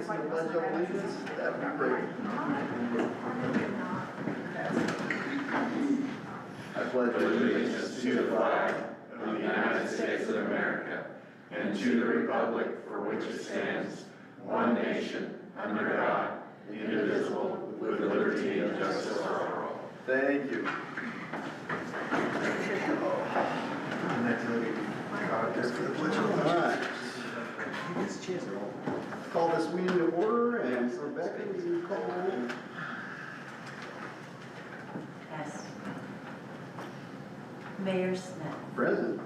us in the pledge of allegiance? That would be great. I pledge Allegiance to the flag of the United States of America and to the republic for which it stands, one nation, under God, indivisible, with liberty and justice for all. Thank you. All right. Call this meeting to order, and Rebecca, will you call the roll? Yes. Mayor Smith. Present.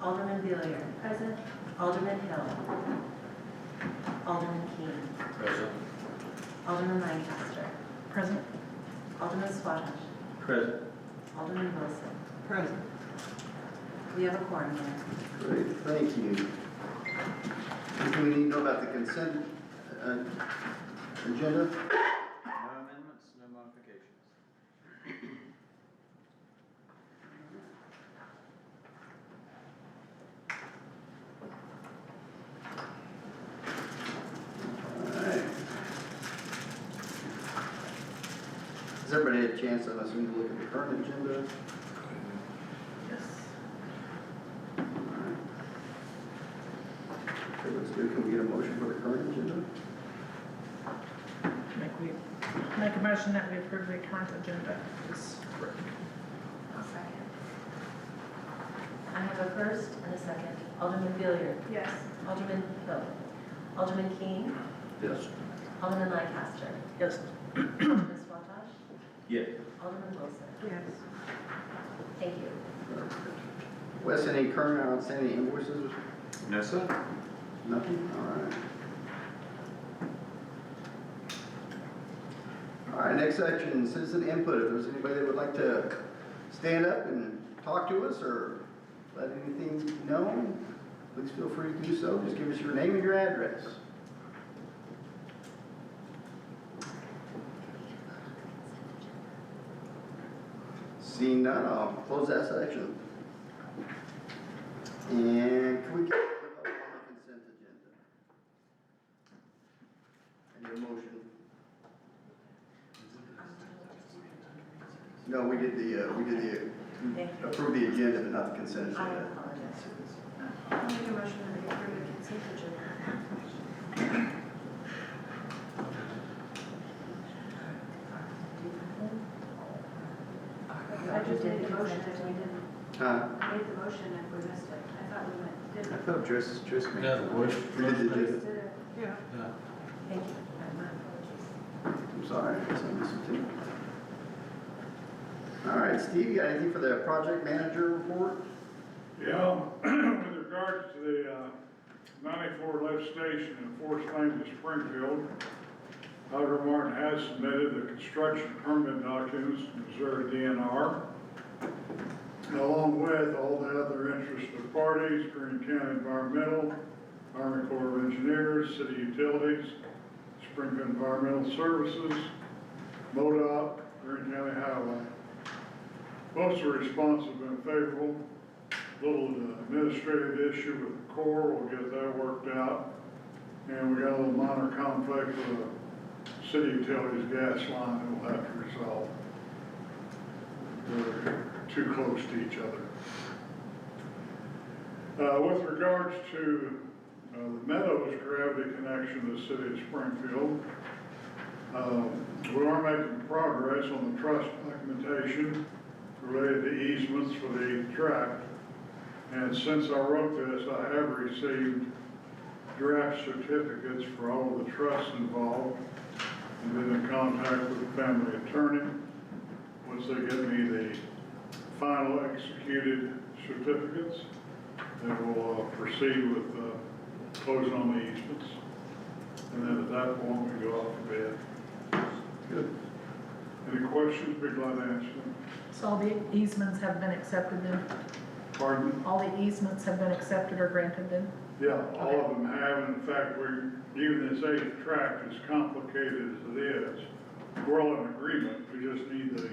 Alderman Villier. Present. Alderman Hill. Alderman Keene. Present. Alderman Lancaster. Present. Alderman Swadesh. Present. Alderman Wilson. Present. We have a quorum here. Great, thank you. Do we need to know about the consent agenda? No amendments, no modifications. All right. Has everybody had a chance, I'm assuming, to look at the current agenda? Yes. Okay, let's do, can we get a motion for the current agenda? Make a motion that we approve the current agenda is written. I'll second. I have a first and a second. Alderman Villier. Yes. Alderman Hill. Alderman Keene. Yes. Alderman Lancaster. Yes. Alderman Swadesh. Yes. Alderman Wilson. Yes. Thank you. Wes, any current or outstanding invoices? No, sir. Nothing? All right. All right, next section, citizen input. If there's anybody that would like to stand up and talk to us or let anything known, please feel free to do so. Just give us your name and your address. Seeing none, I'll close that section. And can we get a vote on the consent agenda? I need a motion. No, we did approve the agenda, but not the consent I agenda. apologize. I'll make a motion that we approve the consent agenda. I just made the motion if we didn't. I made the motion if we missed it. I thought we went, did I it? thought just me. We did the agenda. Did it? Yeah. Thank you. My apologies. I'm sorry, I guess I missed it too. All right, Steve, you got anything for the project manager report? Yeah, with regards to the 94 lift station in Forest Lane to Springfield, Auditor Martin has submitted the construction permit documents to Missouri DNR, along with all the other interested parties, Greene County Environmental, Army Corps of Engineers, City Utilities, Springfield Environmental Services, MoDOT, Greene County Highway. Most of the response has been favorable. Little administrative issue with the Corps, we'll get that worked out. And we got a little minor conflict with the City Utilities gas line that we'll have to resolve. They're too close to each other. With regards to the Meadows gravity connection to the City of Springfield, we are making progress on the trust documentation related to easements for the tract. And since I wrote this, I have received draft certificates for all of the trusts involved and been in contact with the family attorney. Once they get me the final executed certificates, then we'll proceed with closing on the easements. And then at that point, we go off to bed. Good. Any questions? Be glad to answer them. So all the easements have been accepted then? Pardon? All the easements have been accepted or granted then? Yeah, all of them have. In fact, even this 8th tract, as complicated as it is, we're all in agreement. We just need the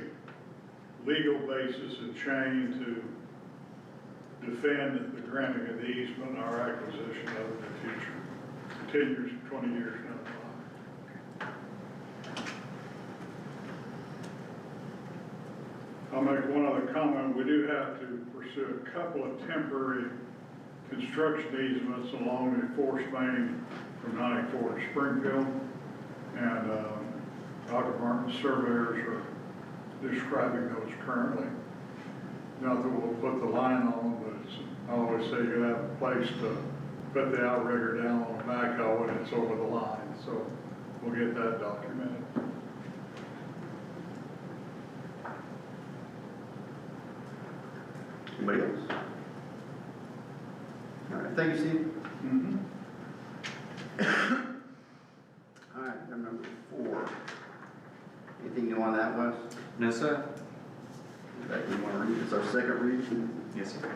legal basis and chain to defend the granting of the easement and our acquisition of it in the future. 10 years, 20 years down the line. I'll make one other comment. We do have to pursue a couple of temporary construction easements along the force main from 94 to Springfield. And Dr. Martin's surveyors are describing those currently. Not that we'll put the line on them, but it's, I always say you have a place to put the outrigger down on the backhoe when it's over the line. So we'll get that documented. Anybody else? All right, thank you, Steve. All right, item number 4. Anything new on that, Wes? No, sir. That you want to read? It's our second read. Yes, sir.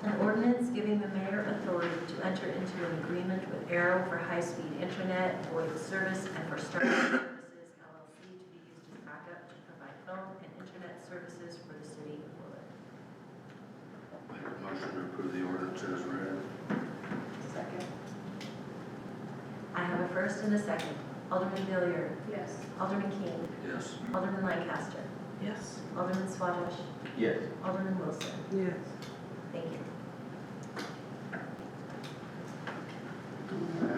An ordinance giving the mayor authority to enter into an agreement with Arrow for high-speed internet, VoIP service, and for Starlink Services LLC to be used as backup to provide phone and internet services for the city of Willard. Make a motion to approve the ordinance as read. Second. I have a first and a second. Alderman Hilliard. Yes. Alderman King. Yes. Alderman Lancaster. Yes. Alderman Swadesh. Yes. Alderman Wilson. Yes. Thank you.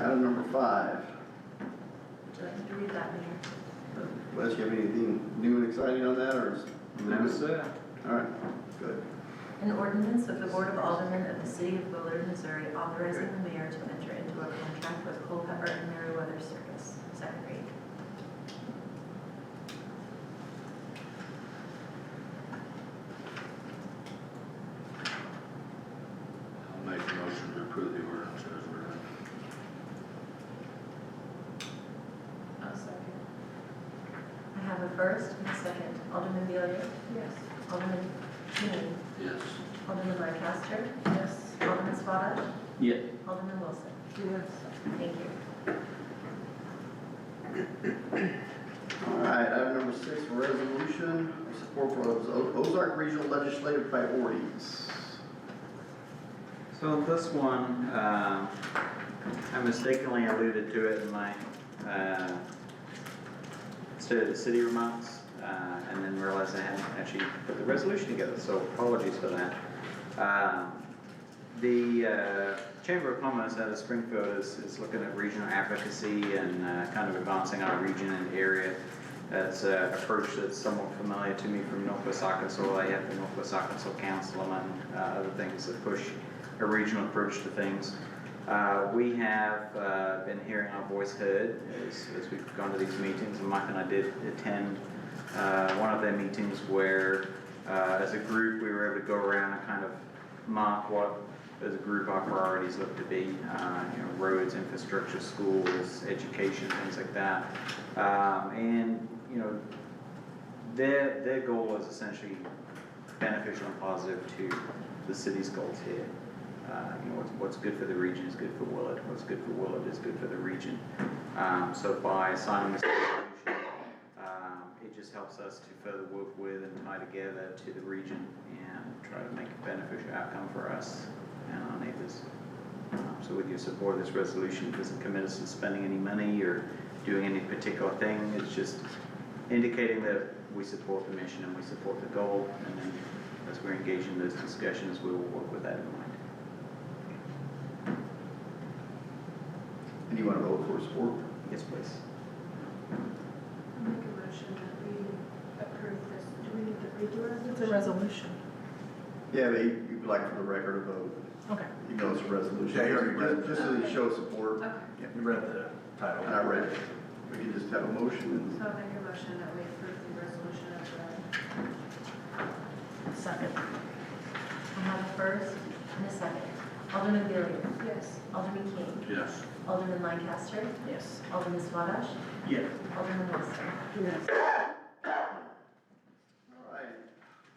Item number 5. Would you like me to read that, Mayor? Wes, you have anything new and exciting on that, or is? No, sir. All right, good. An ordinance of the Board of Aldermen of the City of Willard, Missouri, authorizing the mayor to enter into a contract with Culpeper and Meriwether Circus. Second read. I'll make a motion to approve the ordinance as read. I'll second. I have a first and a second. Alderman Hilliard. Yes. Alderman King. Yes. Alderman Lancaster. Yes. Alderman Swadesh. Yes. Alderman Wilson. Yes. Thank you. All right, item number 6, resolution of support for Ozark Regional Legislative Priorities. So this one, I mistakenly alluded to it in my State of the City remarks, and then realized I hadn't actually put the resolution together, so apologies for that. The Chamber of Commerce out of Springfield is looking at regional advocacy and kind of advancing our region and area. That's an approach that's somewhat familiar to me from Northwest Arkansas. I have the Northwest Arkansas Council, among other things that push a regional approach to things. We have been hearing our voice heard as we've gone to these meetings, and Mike and I did attend one of their meetings where, as a group, we were able to go around and kind of mark what, as a group, our priorities look to be, roads, infrastructure, schools, education, things like that. And, their goal is essentially beneficial and positive to the city's goals here. What's good for the region is good for Willard. What's good for Willard is good for the region. So by signing this resolution, it just helps us to further work with and tie together to the region and try to make a beneficial outcome for us and our neighbors. So with your support of this resolution, it doesn't commit us to spending any money or doing any particular thing. It's just indicating that we support the mission and we support the goal, and then as we're engaged in those discussions, we will work with that in mind. And you want to vote for support? Yes, please. I'll make a motion that we approve this. Do we need to redo it? It's a resolution. Yeah, but you'd like for the record to vote, Okay. even though it's a resolution. Yeah, you already read Just so you show support, Okay. You read the title. and I read it. We can just have a motion So I'll make a motion that we approve the resolution as read. Second. I have a first and a second. Alderman Hilliard. Yes. Alderman King. Yes. Alderman Lancaster. Yes. Alderman Swadesh. Yes. Alderman Wilson. Yes. All right,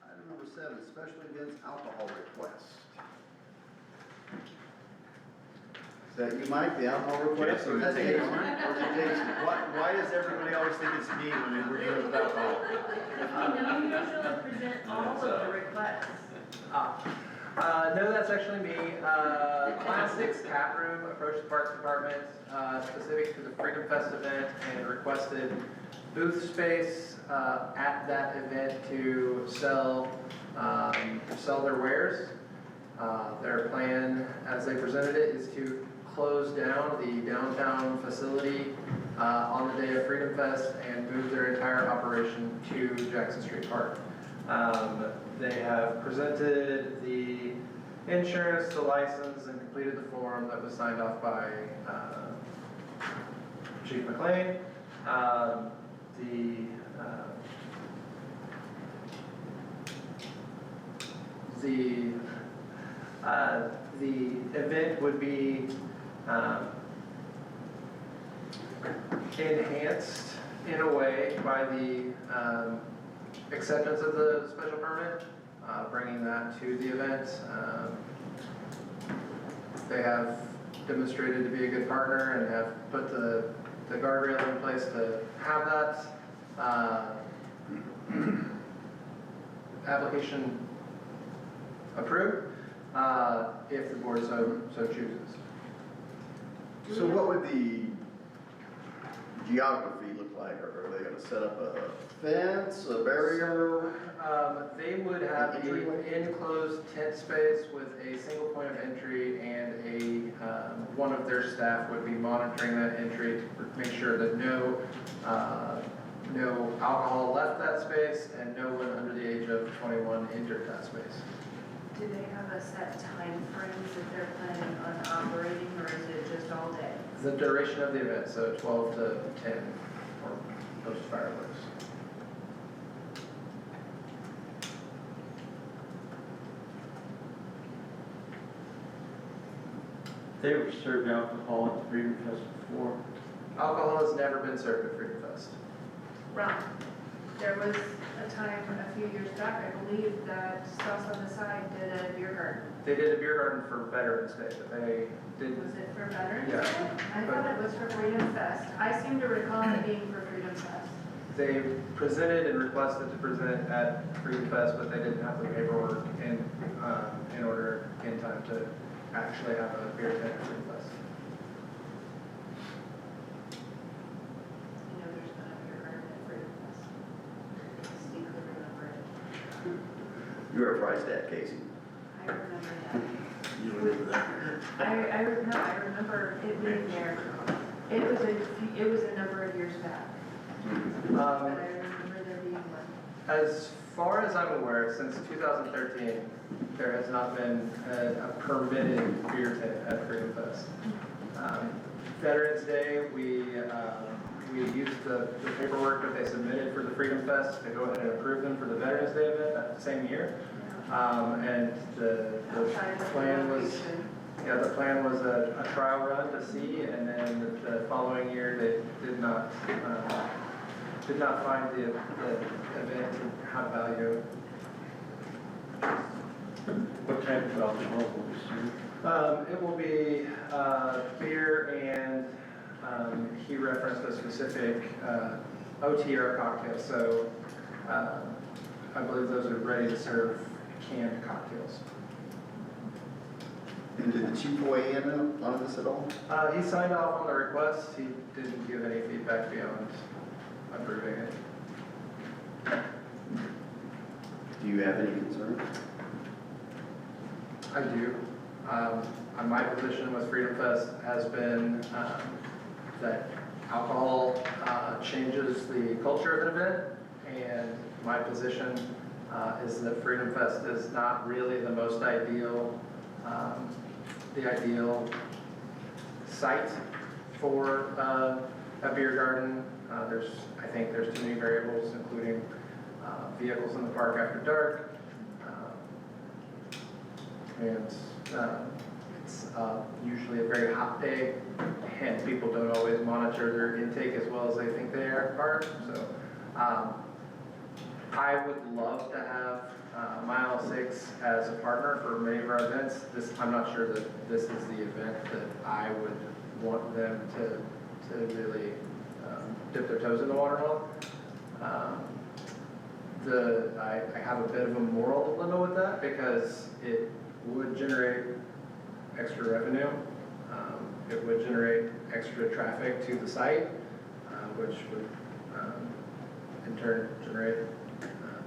item number 7, special events alcohol request. Is that you, Mike, the alcohol request? Or is that Jason. Jason? Or is it Jason? Why does everybody always think it's me when we're dealing with alcohol? You usually present all of the requests. No, that's actually me. Class 6 tap room approached the Parks Department specific to the Freedom Fest event and requested booth space at that event to sell their wares. Their plan, as they presented it, is to close down the downtown facility on the day of Freedom Fest and move their entire operation to Jackson Street Park. They have presented the insurance, the license, and completed the form that was signed off by Chief McLean. The event would be enhanced in a way by the acceptance of the special permit, bringing that to the event. They have demonstrated to be a good partner and have put the guardrail in place to have that application approved, if the board so chooses. So what would the geography look like? Are they gonna set up a fence, a barrier? They would have An entryway? an enclosed tent space with a single point of entry, and one of their staff would be monitoring that entry to make sure that no alcohol left that space and no one under the age of 21 entered that space. Do they have a set time frame that they're planning on operating, or is it just all day? The duration of the event, so 12 to 10 or post fireworks. They were served alcohol at the Freedom Fest before. Alcohol has never been served at Freedom Fest. Wrong. There was a time a few years back, I believe, that Sauce on the Side did a beer garden. They did a beer garden for Veterans Day, but they didn't. Was it for Veterans Yeah. Day? I thought it was for Freedom Fest. I seem to recall it being for Freedom Fest. They presented and requested to present at Freedom Fest, but they didn't have the paperwork in order in time to actually have a beer tent at Freedom Fest. You know, there's been a beer garden at Freedom Fest. Distinctly remember it. You were surprised at Casey. I remember that. You remember that? I remember it being there. It was a number of years back, but I remember there being one. As far as I'm aware, since 2013, there has not been a permitted beer tent at Freedom Fest. Veterans Day, we used the paperwork that they submitted for the Freedom Fest to go ahead and approve them for the Veterans Day event that same year. And the plan was, the plan was a trial run to see, and then the following year, they did not find the event to have value. What type of alcohol will we serve? It will be beer and he referenced a specific OTR cocktail, so I believe those are ready to serve canned cocktails. And did the chief weigh in on this at all? He signed off on the request. He didn't give any feedback beyond approving it. Do you have any concerns? I do. My position with Freedom Fest has been that alcohol changes the culture of an event, and my position is that Freedom Fest is not really the most ideal, the ideal site for a beer garden. I think there's too many variables, including vehicles in the park after dark. And it's usually a very hot day, and people don't always monitor their intake as well as they think they are. So I would love to have Mile 6 as a partner for many of our events. I'm not sure that this is the event that I would want them to really dip their toes in the water on. I have a bit of a moral dilemma with that because it would generate extra revenue. It would generate extra traffic to the site, which would in turn generate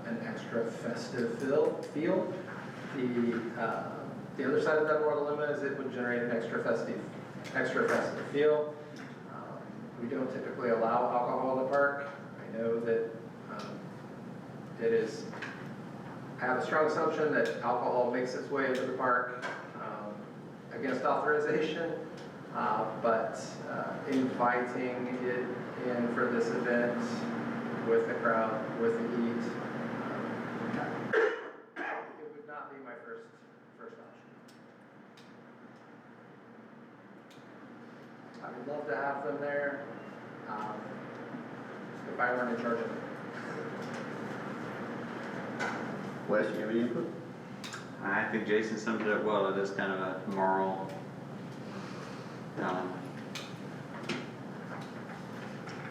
an extra festive feel. The other side of that moral dilemma is it would generate an extra festive feel. We don't typically allow alcohol in the park. I know that I have a strong assumption that alcohol makes its way into the park against authorization, but inviting it in for this event with the crowd, with the heat, it would not be my first option. I would love to have them there, if I weren't in charge of it. Wes, you have any input? I think Jason summed it up well. It is kind of a moral element.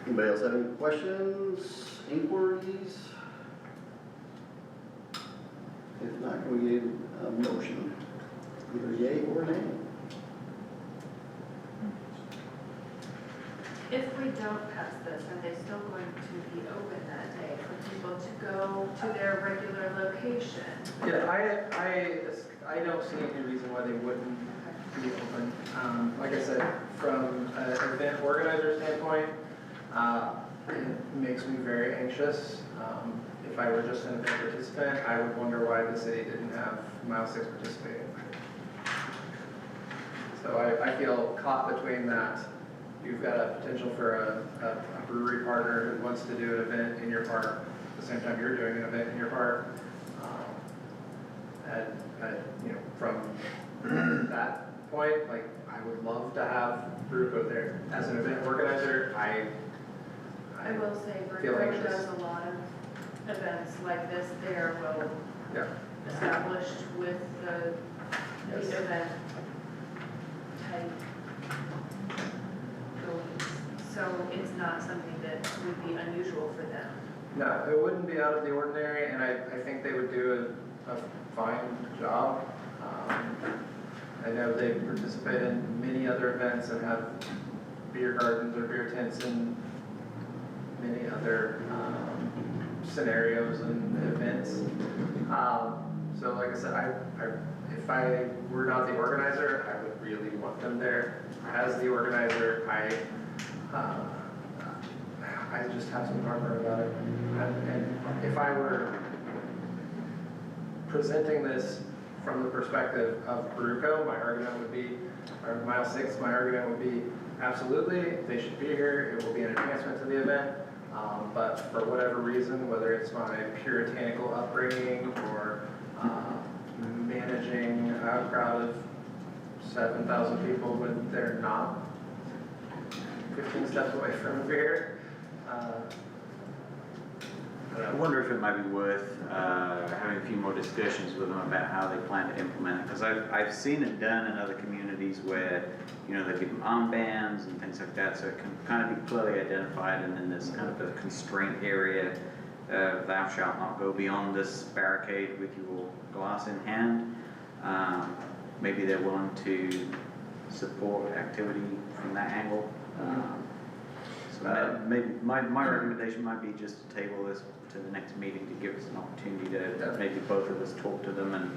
Anybody else have any questions, inquiries? If not, can we get a motion? Either yay or nay? If we don't pass this, are they still going to be open that day for people to go to their regular location? Yeah, I don't see any reason why they wouldn't be open. Like I said, from an event organizer standpoint, it makes me very anxious. If I were just an event participant, I would wonder why the city didn't have Mile 6 participating. So I feel caught between that. You've got a potential for a brewery partner who wants to do an event in your park at the same time you're doing an event in your park. From that point, like, I would love to have Bruco there. As an event organizer, I will say, feel Bruco anxious. does a lot of events like this. They're well Yeah. established with the Yes. event type goings. So it's not something that would be unusual for them. No, it wouldn't be out of the ordinary, and I think they would do a fine job. I know they participate in many other events and have beer gardens or beer tents in many other scenarios and events. So like I said, if I were not the organizer, I would really want them there. As the organizer, I just have some heartburn about it. And if I were presenting this from the perspective of Bruco, my argument would be, or Mile 6, my argument would be, absolutely, they should be here, it will be an enhancement to the event, but for whatever reason, whether it's my puritanical upbringing or managing a crowd of 7,000 people when they're not 15 steps away from a beer, I wonder if it might be worth having a few more discussions with them about how they plan to implement it. Because I've seen it done in other communities where, you know, they give them armbands and things like that, so it can kind of be clearly identified, and then there's kind of a constraint area. Thou shalt not go beyond this barricade with your glass in hand. Maybe they're willing to support activity from that angle. So maybe my recommendation might be just to table this to the next meeting to give us an opportunity to maybe both of us talk to them and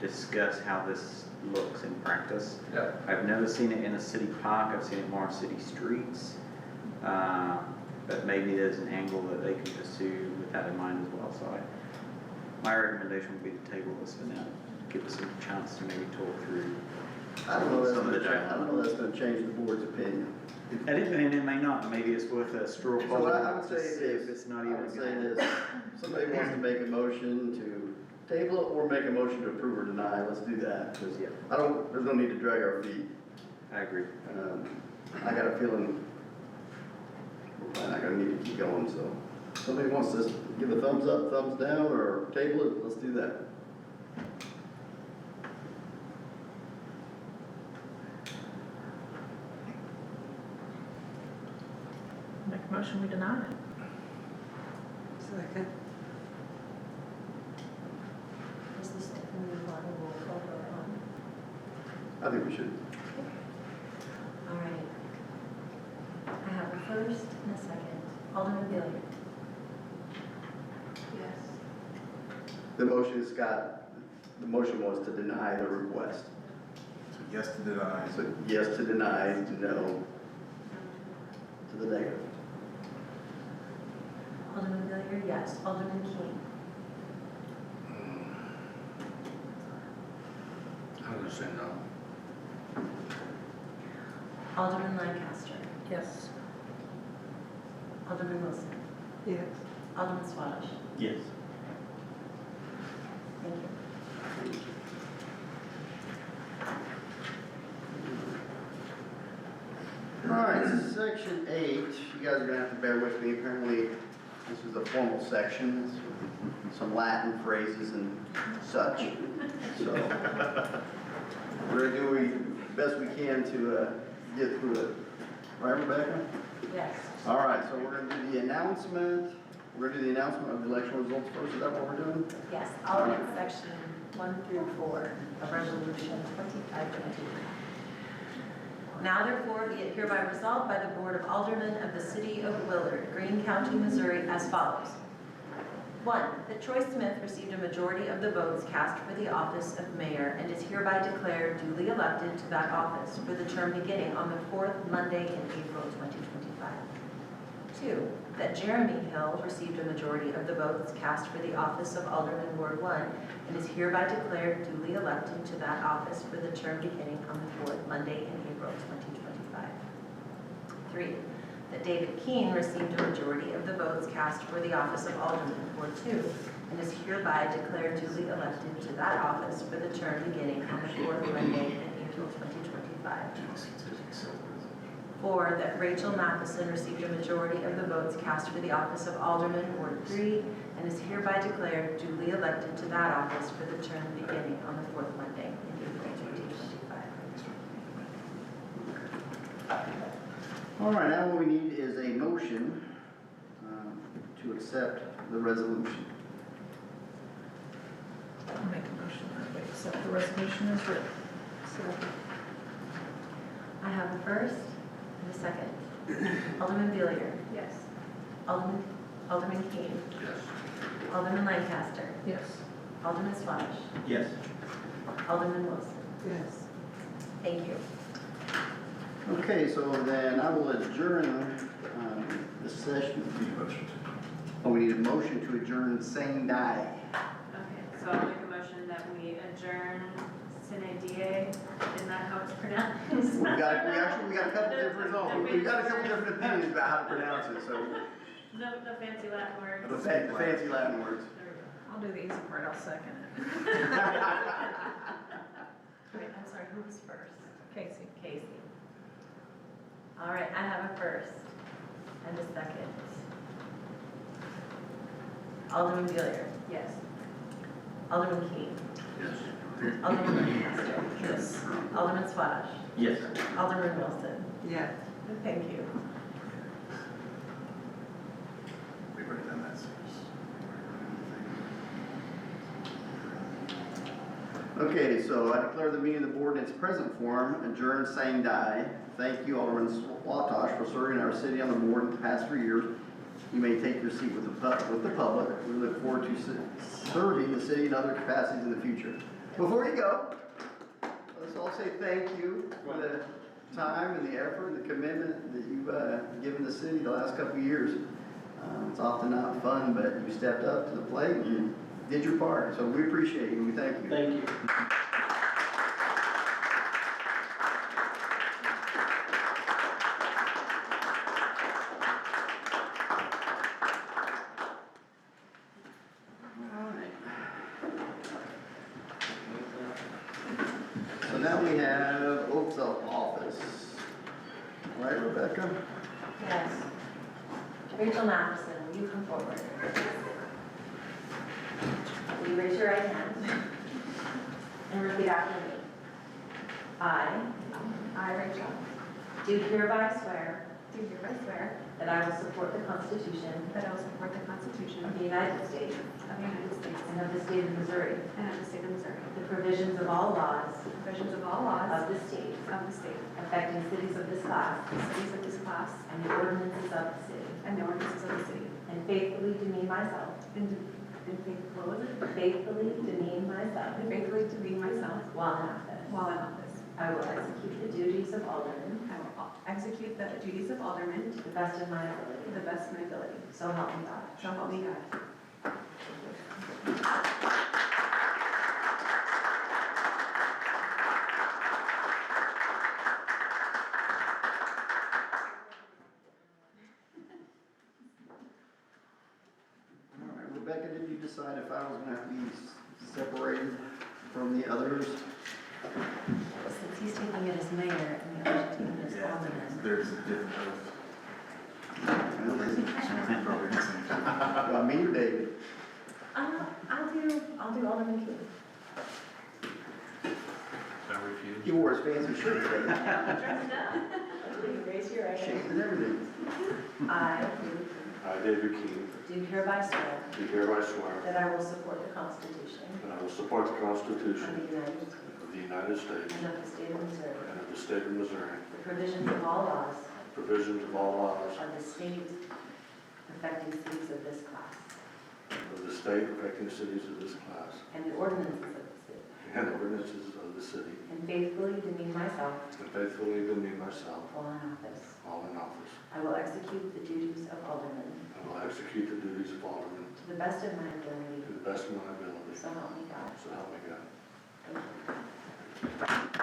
discuss how this looks in practice. Yeah. I've never seen it in a city park. I've seen it more on city streets. But maybe there's an angle that they can pursue with that in mind as well. So my recommendation would be to table this for now. Give us a chance to maybe talk through I don't know that's some of the gonna, I don't dialogue. know that's gonna change the board's opinion. And it may not. Maybe it's worth a straw So poll what I would to say see is, if it's not I even would say gonna. this, somebody wants to make a motion to table it or make a motion to approve or deny, let's do that. Because Yeah. there's no need to drag our feet. I agree. I got a feeling we're probably not gonna need to keep going, so. Somebody wants to give a thumbs up, thumbs down, or table it, let's do that. Make a motion, we deny it. Second. Is this something we want to roll call vote on? I think we should. All right. I have a first and a second. Alderman Billiard. Yes. The motion, Scott, the motion was to deny the request. Yes to deny. So yes to deny, no to the negative. Alderman Billiard, yes. Alderman Keane. I'm gonna say no. Alderman Lancaster. Yes. Alderman Wilson. Yes. Alderman Swadesh. Yes. Thank you. All right, section 8, you guys are gonna have to bear with me. Apparently, this is a formal section, it's some Latin phrases and such. So, we're gonna do the best we can to get through it. Right, Rebecca? Yes. All right, so we're gonna do the announcement. We're gonna do the announcement of the election results first. Is that what we're doing? Yes, I'll read section 1 through 4 of resolution 2522. Now therefore be it hereby resolved by the Board of Aldermen of the City of Willard, Greene County, Missouri as follows. 1, that Troy Smith received a majority of the votes cast for the office of mayor and is hereby declared duly elected to that office for the term beginning on the 4th Monday in April 2025. 2, that Jeremy Hill received a majority of the votes cast for the office of Alderman Ward 1 and is hereby declared duly elected to that office for the term beginning on the 4th Monday in April 2025. 3, that David Keene received a majority of the votes cast for the office of Alderman Ward 2 and is hereby declared duly elected to that office for the term beginning on the 4th Monday in April 2025. 4, that Rachel Matheson received a majority of the votes cast for the office of Alderman Ward 3 and is hereby declared duly elected to that office for the term beginning on the 4th Monday in April 2025. All right, now what we need is a motion to accept the resolution. I'll make a motion that we accept the resolution as written. I have a first and a second. Alderman Billiard. Yes. Alderman Keane. Yes. Alderman Lancaster. Yes. Alderman Swadesh. Yes. Alderman Wilson. Yes. Thank you. Okay, so then I will adjourn the session. Oh, we need a motion to adjourn sine die. Okay, so I'll make a motion that we adjourn sine die, isn't that how it's pronounced? We got a couple different, we got a couple different opinions about how to pronounce it, so. The fancy Latin word. The fancy Latin words. There we go. I'll do the easy part, I'll second it. Wait, I'm sorry, who was first? Casey. Casey. All right, I have a first and a second. Alderman Billiard. Yes. Alderman Keene. Yes. Alderman Lancaster. Yes. Alderman Swadesh. Yes. Alderman Wilson. Yes. Thank you. We've already done that. Okay, so I declare the meeting of the board in its present form adjourned sine die. Thank you, Alderman Swadesh, for serving our city on the board in the past 3 years. You may take your seat with the public. We look forward to serving the city in other capacities in the future. Before you go, let's all say thank you for the time and the effort and the commitment that you've given the city the last couple of years. It's often not fun, but you stepped up to the plate and did your part. So we appreciate you. We thank you. Thank you. So now we have oaths of office. Right, Rebecca? Yes. Rachel Matheson, will you come forward? Will you raise your right hand and repeat after me? I, Rachel, do hereby swear that I will support the Constitution That I will support the Constitution of the United States of the United States and of the state of Missouri, and of the state of Missouri, the provisions of all laws the provisions of all laws of the state of the state, affecting cities of this class the cities of this class, and the ordinances of the city. and the ordinances of faithfully demean myself. What was it? Faithfully demean myself. And faithfully demean myself While in office. while in office. I will execute the duties of Alderman I will execute the duties of Alderman to the best of my to ability. the best of my ability. So help me God. So help me God. All right, Rebecca, did you decide if I was gonna have to be separated from the others? Since he's taking it as mayor and the others are taking it as alderman. There's a different oath. Probably the same thing. Well, me or David? I'll do Alderman King. I refuse. He wore his fancy shirt today, Dressed up. Raise your right shades hand. and everything. I I, David King, do hereby swear do hereby swear that I will support the Constitution that I will support the of Constitution the United States of the United States and of the state of Missouri, and of the state of Missouri, the provisions of all laws provisions of all laws of the state affecting cities of this class, of the state affecting cities of this class, and the ordinances of the city, and ordinances of the city, and faithfully demean myself and faithfully demean myself while in office. while in office. I will execute the duties of Alderman I will execute the duties of Alderman to the best of my ability, to the best of my ability, so help me God. so help me God. Thank you.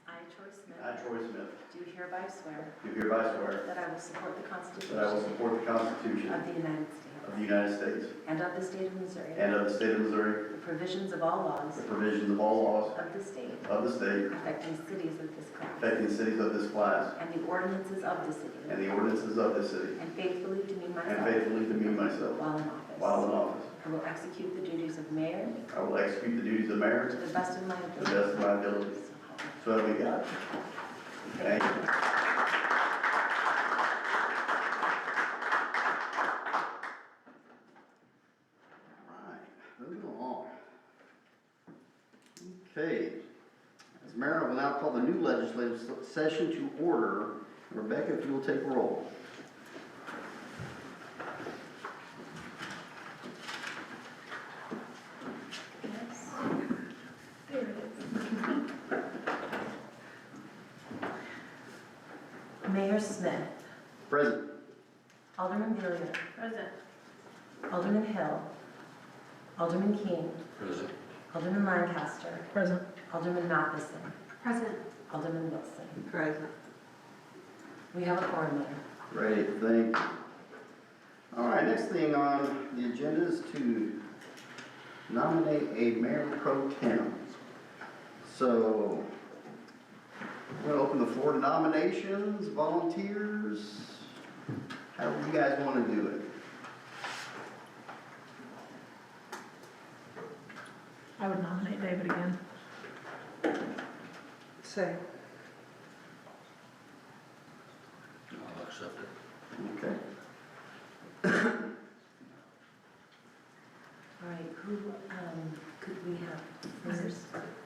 I, Troy Smith, I, Troy Smith, do hereby swear do hereby swear that I will support the Constitution that I will support the Constitution of the United States of the United States and of the state of Missouri, and of the state of Missouri, the provisions of all laws the provisions of all laws of the state of the state affecting cities of this class, affecting cities of this class, and the ordinances of the city, and the ordinances of this city, and faithfully demean and myself faithfully demean myself while in office. while in office. I will execute the duties of mayor I will execute the duties of mayor to the best of my to the ability. best of my ability. So help me God. Thank you. All right, moving along. Okay, as mayor, I will now call the new legislative session to order. Rebecca, if you will take roll. There it is. Mayor Smith, Present. Alderman Gilliard, Present. Alderman Hill, Alderman King, Present. Alderman Lancaster, Present. Alderman Matheson, Present. Alderman Wilson. Present. We have a quorum, Mayor. Great, thank you. All right, next thing on the agenda is to nominate a mayor pro tem. So, we're gonna open the floor to nominations, volunteers. How do you guys wanna do it? I would nominate David again. Same. I'll accept it. Okay. All right, who, could we have first?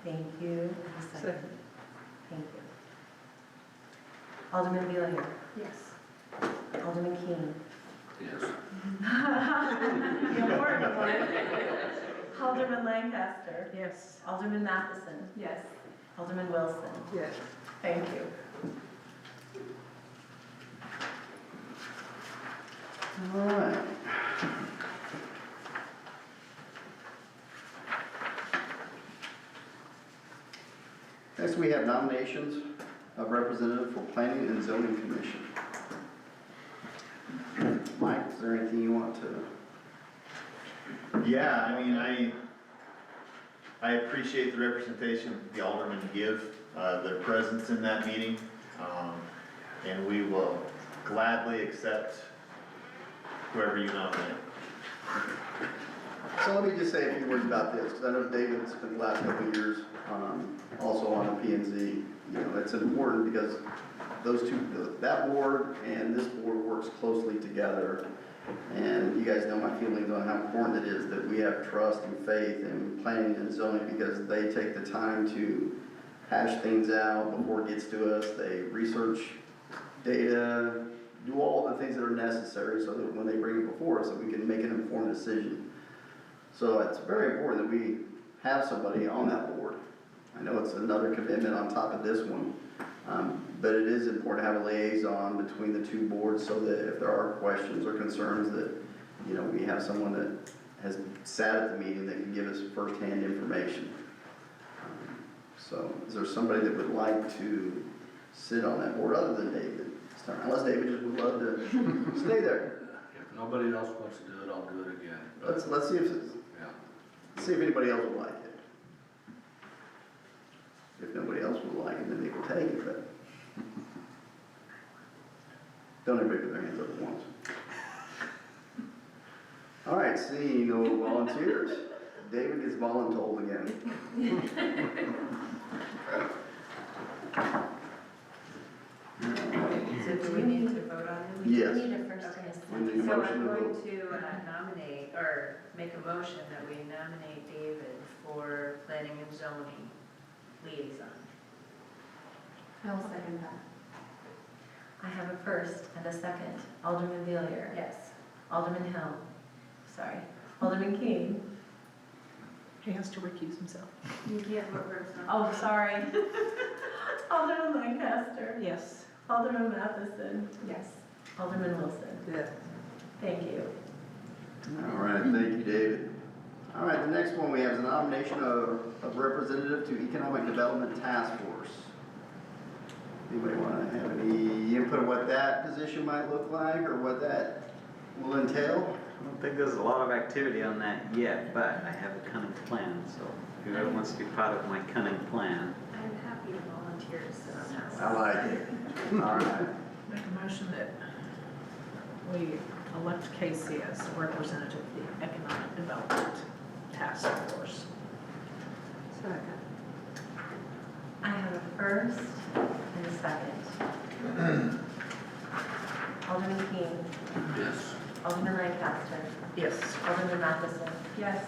Thank you, and a second. Second. Thank you. Alderman Gilliard, Yes. Alderman King, Yes. the important one. Alderman Lancaster, Yes. Alderman Matheson, Yes. Alderman Wilson. Yes. Thank you. All right. Next, we have nominations of representative for Planning and Zoning Commission. Mike, is there anything you want to? Yeah, I mean, I appreciate the representation the aldermen give, their presence in that meeting, and we will gladly accept whoever you nominate. So let me just say a few words about this, because I know David spent the last couple of years, also on the P and Z. You know, it's important because those two, that board and this board works closely together. And you guys know my feelings on how important it is that we have trust and faith in planning and zoning, because they take the time to hash things out before it gets to us. They research data, do all the things that are necessary so that when they bring it before us, that we can make an informed decision. So it's very important that we have somebody on that board. I know it's another commitment on top of this one, but it is important to have a liaison between the two boards so that if there are questions or concerns that, you know, we have someone that has sat at the meeting that can give us firsthand information. So is there somebody that would like to sit on that board other than David? Unless David just would love to stay there. If nobody else wants to do it, I'll do it again. Let's see if, see if anybody else would like it. If nobody else would like it, then they will take it, but don't everybody put their hands up at once. All right, seeing no volunteers, David gets voluntold again. So do we need to vote on it? We Yes. do need a first and a We need second. a So motion I'm to going vote. to nominate, or make a motion that we nominate David for planning and zoning liaison. I will second that. I have a first and a second. Alderman Villier. Yes. Alderman Hill. Sorry. Alderman King. He has to recuse himself. You can't vote for yourself. Oh, sorry. Alderman Lancaster. Yes. Alderman Matheson. Yes. Alderman Wilson. Yes. Thank you. All right, thank you, David. All right, the next one we have is a nomination of representative to Economic Development Task Force. Anybody want to have any input on what that position might look like or what that will entail? I don't think there's a lot of activity on that yet, but I have a cunning plan, so whoever wants to be part of my cunning plan. I'm happy to volunteer to sit on that I one. like it. All right. Make a motion that we elect Casey as the representative of the Economic Development Task Force. I have a first and a second. Alderman King. Yes. Alderman Lancaster. Yes. Alderman Matheson. Yes.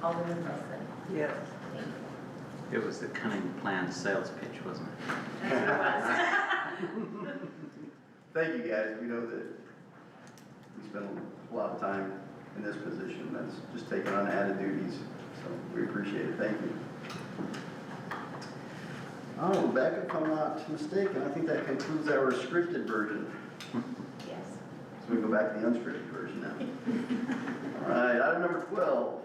Alderman Wilson. Yes. Thank you. It was the cunning plan sales pitch, wasn't it? That's what it was. Thank you, guys. We know that we spend a lot of time in this position. That's just taking on added duties. So we appreciate it. Thank you. Oh, Rebecca, if I'm not mistaken, I think that concludes our scripted version. Yes. So we go back to the unscripted version now. All right, item number 12.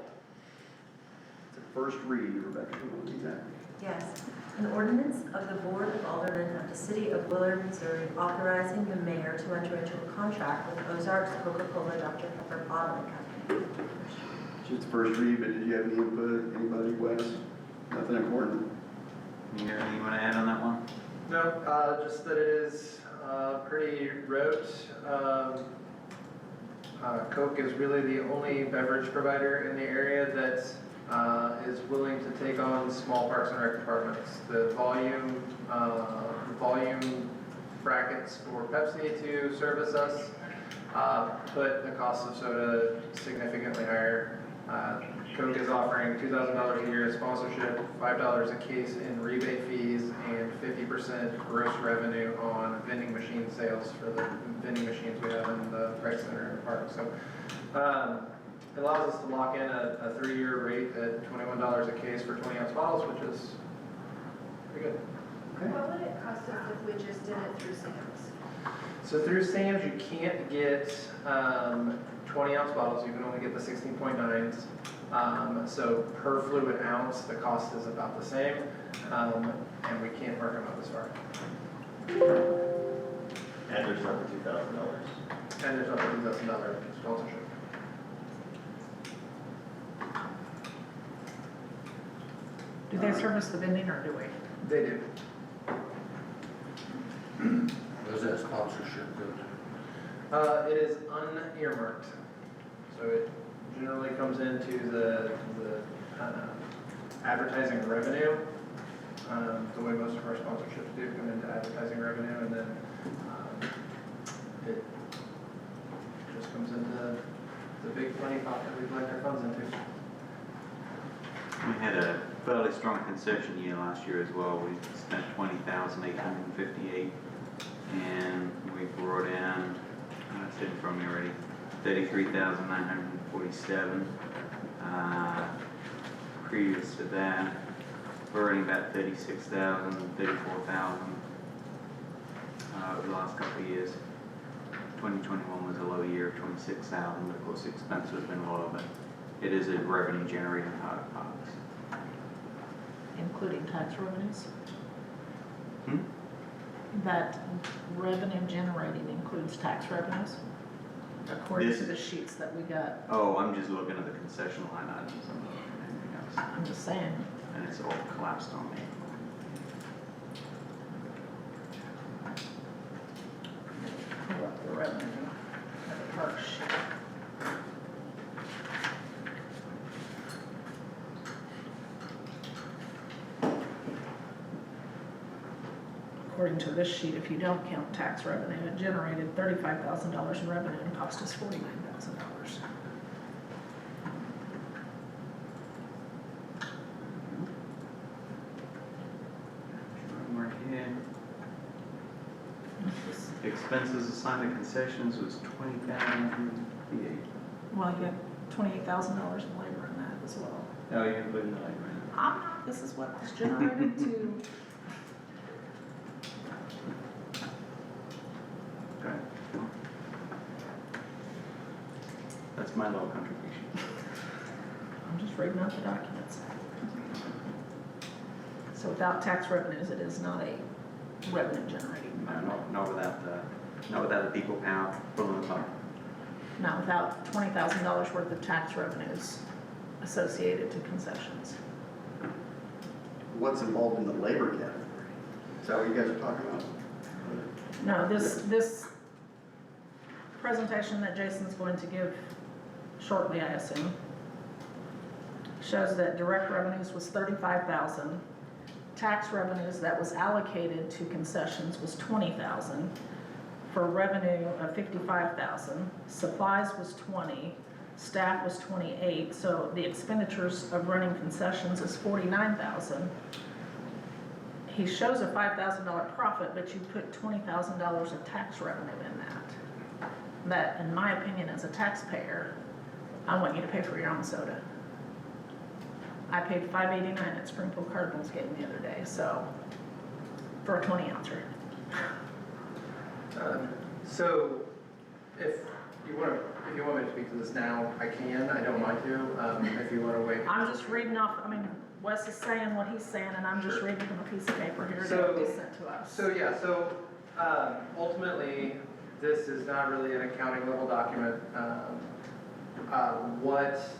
It's a first read, Rebecca. You want to do that? Yes. An ordinance of the Board of Aldermen of the City of Willard, Missouri, authorizing the mayor to enter into a contract with Ozarks Coca-Cola Dr. Pepper Bottling Company. Just first read, but did you have any input? Anybody, Wes? Nothing important? You got anything you want to add on that one? No, just that it is pretty rote. Coke is really the only beverage provider in the area that is willing to take on small parks and rec departments. The volume brackets for Pepsi to service us put the cost of soda significantly higher. Coke is offering $2,000 a year in sponsorship, $5 a case in rebate fees, and 50% gross revenue on vending machine sales for the vending machines we have in the rec center in the park. So it allows us to lock in a 3-year rate at $21 a case for 20-ounce bottles, which is pretty good. What would it cost us if we just did it through Sam's? So through Sam's, you can't get 20-ounce bottles. You can only get the 16.9s. So per fluid ounce, the cost is about the same, and we can't mark them up as far. And there's up to $2,000. And there's up to $2,000 sponsorship. Do they service the vending or do we? They do. Does that sponsorship go to? It is unearmarked, so it generally comes into the advertising revenue, the way most of our sponsorships do come into advertising revenue, and then it just comes into the big money pot that we collect our funds into. We had a fairly strong concession year last year as well. We spent $20,858, and we brought in, it's in from me already, $33,947. Previous to that, we're earning about $36,000, $34,000 over the last couple of years. 2021 was a low year, $26,000, but of course the expense has been low, but it is a revenue generating part of parks. Including tax revenues? Hmm? That revenue generating includes tax revenues? According This- to the sheets that we got, Oh, I'm just looking at the concession line items, I'm not looking at anything else. I'm just saying, And it's all collapsed on me. pull up the revenue of the park sheet. According to this sheet, if you don't count tax revenue, it generated $35,000 in revenue and cost us $49,000. Right here. Expenses assigned to concessions was $20,058. Well, you have $28,000 in labor in that as well. Oh, you're including the labor in it. I'm not, this is what was generated to, Okay. That's my little contribution. I'm just reading out the documents. So without tax revenues, it is not a revenue generating. Not without the people power pulling the pump. Not without $20,000 worth of tax revenues associated to concessions. What's involved in the labor category? Is that what you guys are talking about? No, this presentation that Jason's going to give shortly, I assume, shows that direct revenues was $35,000. Tax revenues that was allocated to concessions was $20,000 for revenue of $55,000. Supplies was $20,000, staff was $28,000, so the expenditures of running concessions is $49,000. He shows a $5,000 profit, but you put $20,000 of tax revenue in that. That, in my opinion, as a taxpayer, I want you to pay for your own soda. I paid $5.89 at Springfield Cardinals game the other day, so, for a 20-ouncer. So, if you want me to speak to this now, I can, I don't mind to, if you want to wait. I'm just reading off, I mean, Wes is saying what he's saying, and I'm just Sure. reading from a piece of paper here So- that was sent to us. So ultimately, this is not really an accounting level document.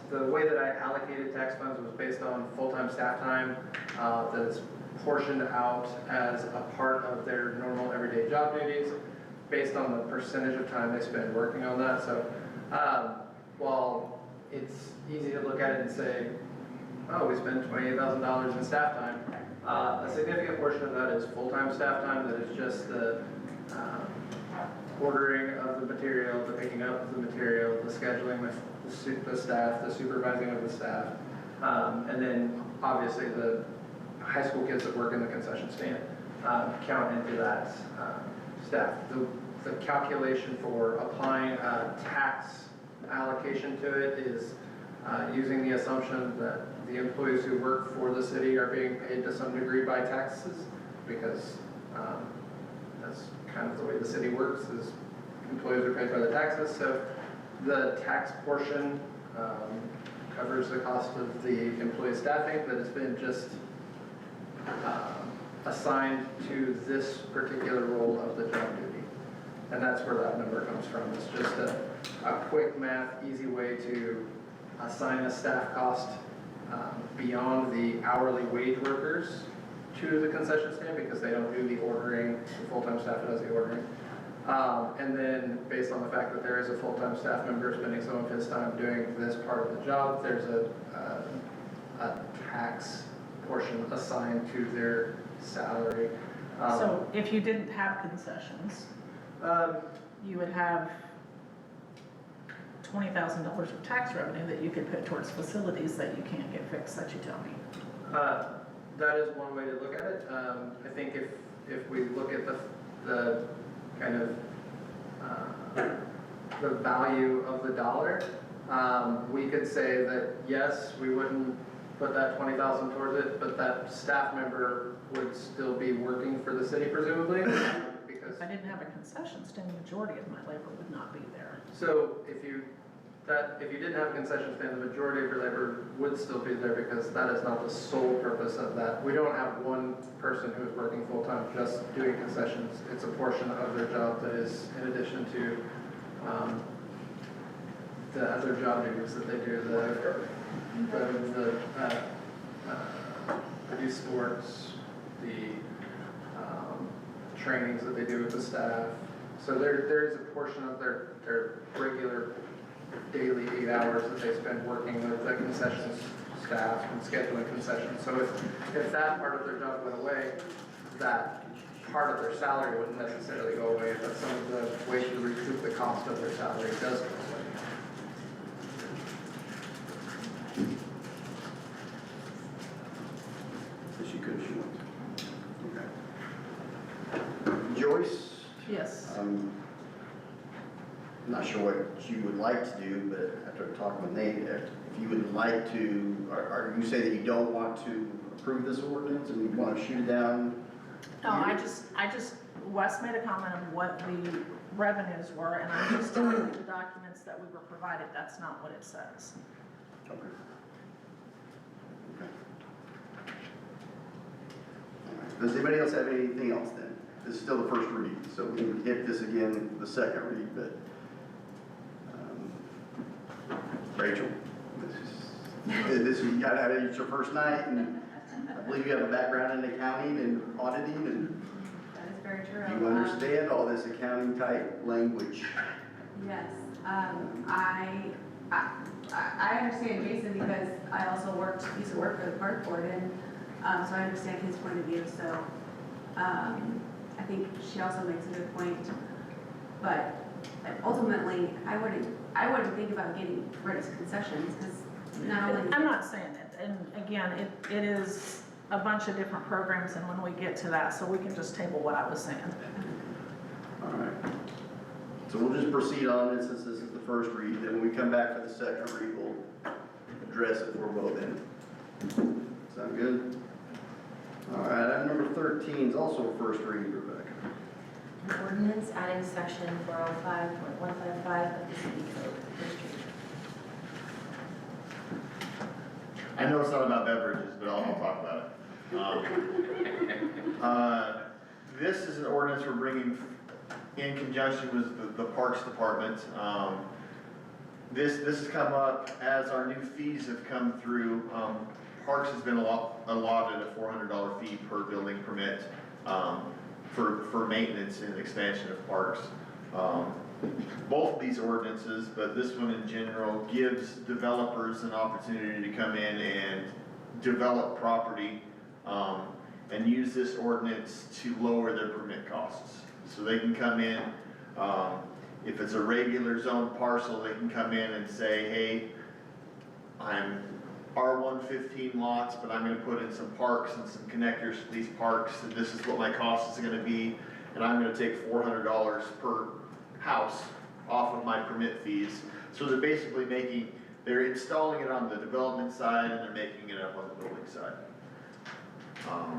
The way that I allocated tax funds was based on full-time staff time, that is portioned out as a part of their normal everyday job duties, based on the percentage of time they spend working on that. So, while it's easy to look at it and say, oh, we spent $28,000 in staff time, a significant portion of that is full-time staff time, that is just the ordering of the material, the picking up of the material, the scheduling with the staff, the supervising of the staff, and then obviously the high school kids that work in the concession stand count into that staff. The calculation for applying a tax allocation to it is using the assumption that the employees who work for the city are being paid to some degree by taxes, because that's kind of the way the city works, is employees are paid by the taxes. So the tax portion covers the cost of the employee staffing that has been just assigned to this particular role of the job duty. And that's where that number comes from. It's just a quick math, easy way to assign a staff cost beyond the hourly wage workers to the concession stand, because they don't do the ordering, the full-time staff does the ordering. And then based on the fact that there is a full-time staff member spending some of his time doing this part of the job, there's a tax portion assigned to their salary. So if you didn't have concessions, you would have $20,000 of tax revenue that you could put towards facilities that you can't get fixed, that you tell me. That is one way to look at it. I think if we look at the kind of, the value of the dollar, we could say that, yes, we wouldn't put that 20,000 towards it, but that staff member would still be working for the city presumably, because. If I didn't have a concession stand, the majority of my labor would not be there. So if you didn't have a concession stand, the majority of your labor would still be there because that is not the sole purpose of that. We don't have one person who is working full-time just doing concessions. It's a portion of their job that is in addition to the other job duties that they do, the youth sports, the trainings that they do with the staff. So there is a portion of their regular daily 8 hours that they spend working with the concessions staff and scheduling concessions. So if that part of their job went away, that part of their salary wouldn't necessarily go away, but some of the way to recoup the cost of their salary does go away. So she could, she won't. Okay. Joyce? Yes. I'm not sure what you would like to do, but after talking with Nate, if you would like to, or you say that you don't want to approve this ordinance and you want to shoot it down? No, I just, Wes made a comment on what the revenues were, and I'm just telling you the documents that we were provided, that's not what it says. Okay. Okay. All right. Does anybody else have anything else then? This is still the first read, so we can hit this again the second read, but, Rachel, this is, you got out of, it's your first night, and I believe you have a background in accounting and auditing, and That is very true. you understand all this accounting type language. Yes, I understand Jason because I also used to work for the park board, and so I understand his point of view. So I think she also makes a good point. But ultimately, I wouldn't think about getting rid of concessions because not only. I'm not saying it, and again, it is a bunch of different programs, and when we get to that, so we can just table what I was saying. All right. So we'll just proceed on this, since this is the first read, then when we come back for the second read, we'll address it for both ends. Sound good? All right, item number 13 is also a first read, Rebecca. An ordinance adding section 405.155 of the city code. First reading. I know it's not about beverages, but I'll talk about it. This is an ordinance we're bringing in conjunction with the Parks Department. This has come up as our new fees have come through. Parks has been allotted a $400 fee per building permit for maintenance and expansion of parks. Both of these ordinances, but this one in general, gives developers an opportunity to come in and develop property and use this ordinance to lower their permit costs. So they can come in, if it's a regular zone parcel, they can come in and say, hey, I'm R115 lots, but I'm gonna put in some parks and some connectors for these parks, and this is what my cost is gonna be, and I'm gonna take $400 per house off of my permit fees. So they're basically they're installing it on the development side and they're making it up on the building side.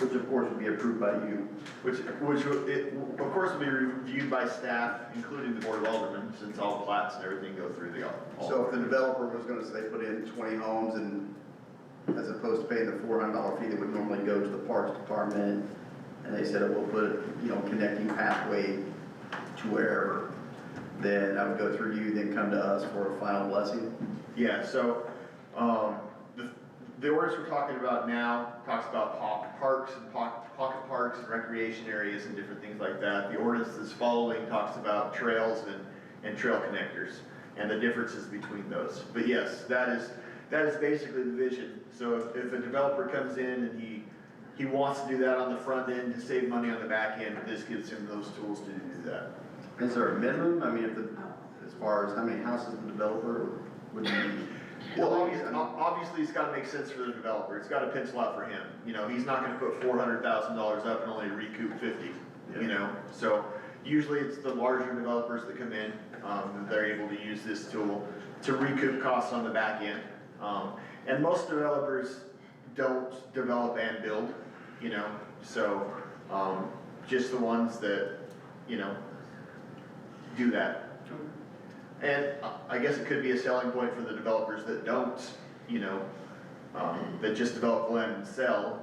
Which of course would be approved by you. Which of course will be reviewed by staff, including the Board of Aldermen, since all plats and everything go through the Aldermen. So if the developer was gonna say put in 20 homes and as opposed to paying the $400 fee that would normally go to the Parks Department, and they said, we'll put, connecting pathway to wherever, then I would go through you, then come to us for a final blessing? Yeah, so, the ordinance we're talking about now talks about parks and pocket parks and recreation areas and different things like that. The ordinance that's following talks about trails and trail connectors and the differences between those. But yes, that is basically the vision. So if a developer comes in and he wants to do that on the front end to save money on the back end, this gives him those tools to do that. Is there a minimum? I mean, far as how many houses the developer would need? Well, obviously, it's gotta make sense for the developer, it's gotta pencil out for him, you know, he's not gonna put $400,000 up and only recoup 50, you know? So usually it's the larger developers that come in, they're able to use this tool to recoup costs on the back end. And most developers don't develop and build, you know, so, just the ones that, you know, do that. And I guess it could be a selling point for the developers that don't, you know, that just develop land and sell,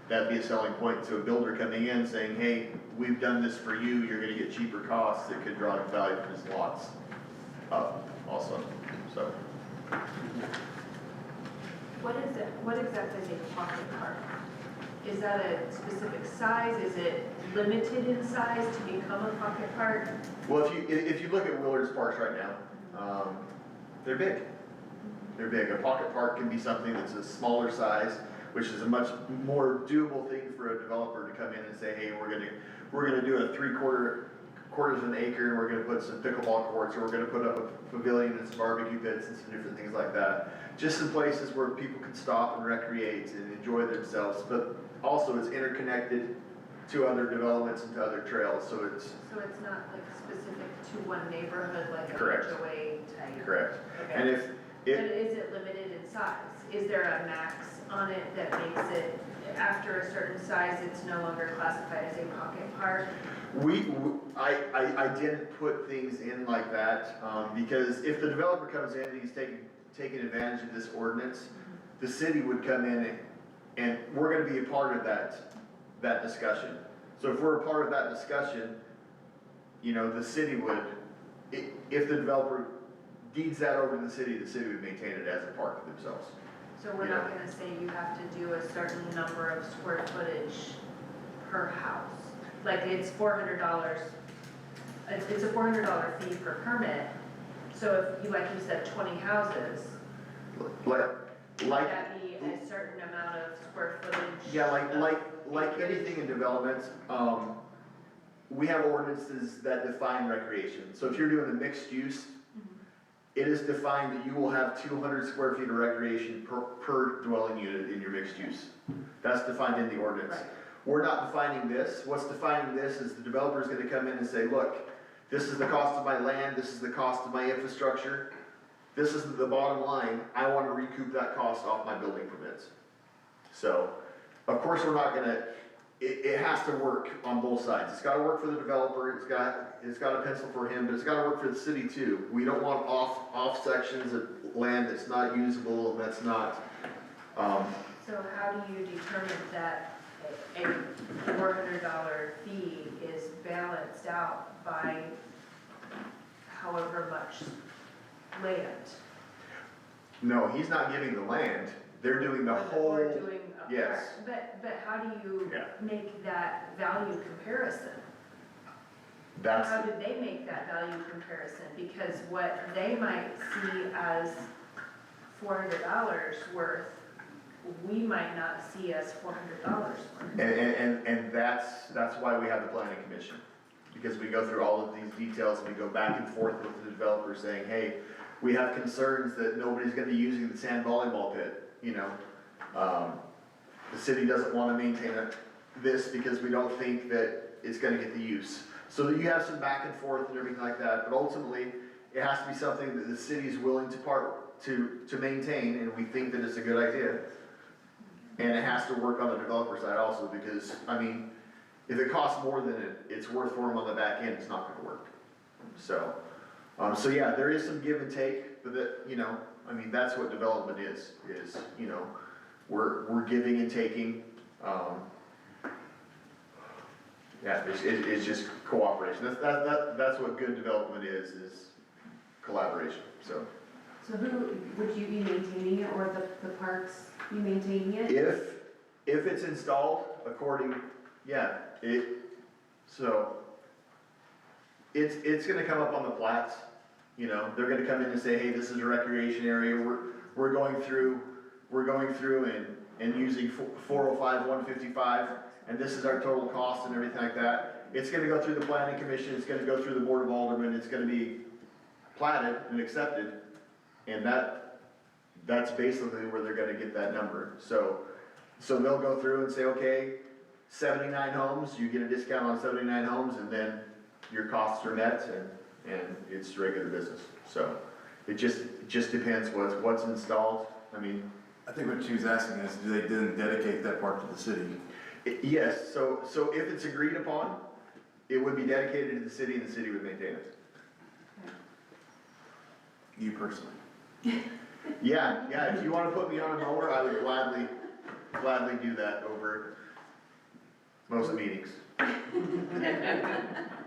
that'd be a selling point to a builder coming in saying, hey, we've done this for you, you're gonna get cheaper costs, that could drive the value of his lots up also, so. What exactly is a pocket park? Is that a specific size? Is it limited in size to become a pocket park? Well, if you look at Willard's parks right now, they're big. They're big. A pocket park can be something that's a smaller size, which is a much more doable thing for a developer to come in and say, hey, we're gonna do a quarters of an acre, and we're gonna put some pickleball courts, or we're gonna put up a pavilion and some barbecue pits and some different things like that. Just some places where people can stop and recreate and enjoy themselves, but also it's interconnected to other developments and to other trails, so it's. So it's not like specific to one neighborhood, like a Correct. HOA type? Correct. Okay. And if, But is it limited in size? Is there a max on it that makes it, after a certain size, it's no longer classified as a pocket park? I didn't put things in like that, because if the developer comes in and he's taking advantage of this ordinance, the city would come in and we're gonna be a part of that discussion. So if we're a part of that discussion, you know, the city would, if the developer deeds that over to the city would maintain it as a park themselves. So we're not gonna say you have to do a certain number of square footage per house? Like it's $400, it's a $400 fee per permit, so if you, like you said, 20 houses, would that be a certain amount of square footage? Yeah, like anything in development, we have ordinances that define recreation. So if you're doing a mixed use, it is defined that you will have 200 square feet of recreation per dwelling unit in your mixed use. That's defined in the ordinance. Right. We're not defining this. What's defining this is the developer's gonna come in and say, look, this is the cost of my land, this is the cost of my infrastructure, this is the bottom line, I wanna recoup that cost off my building permits. So, of course, we're not gonna, it has to work on both sides. It's gotta work for the developer, it's got a pencil for him, but it's gotta work for the city too. We don't want off sections of land that's not usable, that's not, So how do you determine that a $400 fee is balanced out by however much land? no, he's not giving the land, they're doing the whole, Or doing a yes. park. But how do you Yeah. make that value comparison? That's, How do they make that value comparison? Because what they might see as $400 worth, we might not see as $400 worth. and that's why we have the planning commission. Because we go through all of these details and we go back and forth with the developer saying, hey, we have concerns that nobody's gonna be using the sand volleyball pit, you know? The city doesn't wanna maintain this because we don't think that it's gonna get the use. So that you have some back and forth and everything like that, but ultimately, it has to be something that the city's willing to maintain, and we think that it's a good idea. And it has to work on the developer side also, because, I mean, if it costs more than it's worth for them on the back end, it's not gonna work. So, so yeah, there is some give and take, but that, you know, I mean, that's what development is, you know, we're giving and taking, yeah, it's just cooperation. That's what good development is collaboration, so. So who, would you be maintaining it, or the parks be maintaining it? If it's installed according, yeah, so, it's gonna come up on the plats, you know, they're gonna come in and say, hey, this is a recreation area, we're going through and using 405, 155, and this is our total cost and everything like that. It's gonna go through the planning commission, it's gonna go through the board of aldermen, it's gonna be platted and accepted, and that's basically where they're gonna get that number. So they'll go through and say, okay, 79 homes, you get a discount on 79 homes, and then your costs are met, and it's regular business. So it just depends what's installed. I mean, I think what she was asking is, do they then dedicate that part to the city? yes, so if it's agreed upon, it would be dedicated to the city and the city would maintain it. You personally? Yeah, if you wanna put me on a mower, I would gladly do that over most meetings.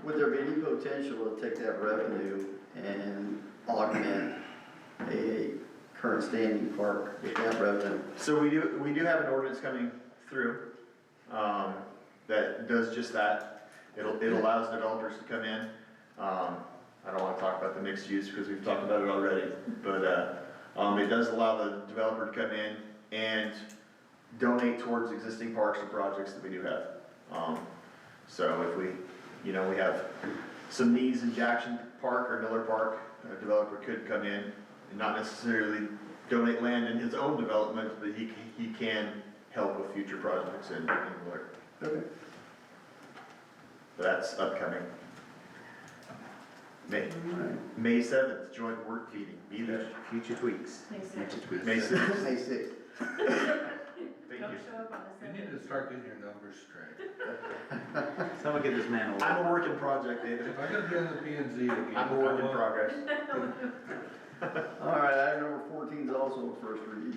Would there be any potential to take that revenue and augment a current standing park with that revenue? So we do have an ordinance coming through, that does just that. It allows developers to come in. I don't wanna talk about the mixed use because we've talked about it already, but, it does allow the developer to come in and donate towards existing parks and projects that we do have. So if we have some needs in Jackson Park or Miller Park, a developer could come in and not necessarily donate land in his own development, but he can help with future projects in Miller. Okay. But that's upcoming. May 7th, joint work meeting, be there. Future tweaks. Future tweaks. May 6th. May 6th. Thank Don't you. show up on the You Sunday. need to start getting your numbers straight. Someone get this man a I'm a work in project, David. If I gotta be on the P and Z again. I'm a work in I want- progress. All right, item number 14 is also a first read.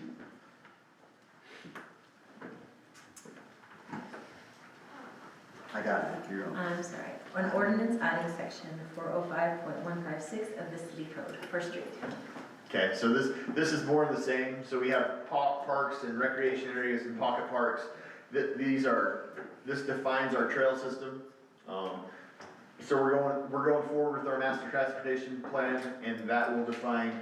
I got it, you're on. I'm sorry. An ordinance adding section 405.156 of the city code, first read. Okay, so this is more of the same. So we have parks and recreation areas and pocket parks. This defines our trail system. So we're going forward with our master transportation plan, and that will define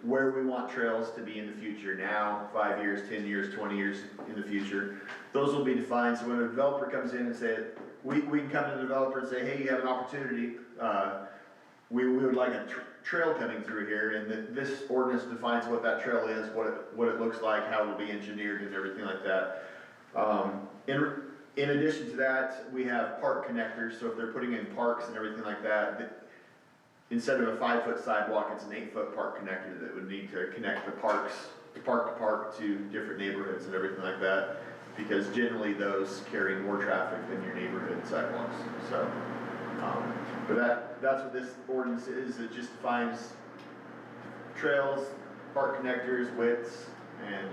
where we want trails to be in the future, now, 5 years, 10 years, 20 years in the future. Those will be defined, so when a developer comes in and say, we can come to the developer and say, hey, you have an opportunity, we would like a trail coming through here, and this ordinance defines what that trail is, what it looks like, how it'll be engineered and everything like that. In addition to that, we have park connectors, so if they're putting in parks and everything like that, instead of a 5-foot sidewalk, it's an 8-foot park connector that would need to connect the park to park to different neighborhoods and everything like that, because generally those carry more traffic than your neighborhood sidewalks, so. But that's what this ordinance is. It just defines trails, park connectors, widths, and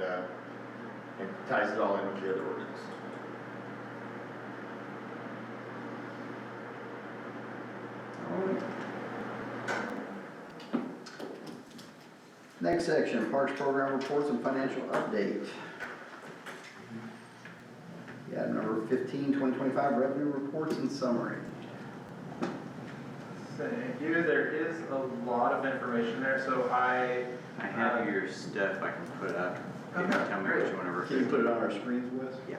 ties it all in with the other ordinance. Next section, Parks Program Reports and Financial Update. Yeah, number 15, 2025 Revenue Reports and Summary. Thank you. There is a lot of information there, so I have your stuff I can put up. You can Okay, tell me great. what you want to refer Can to. you put it on our screens, Wes? Yeah.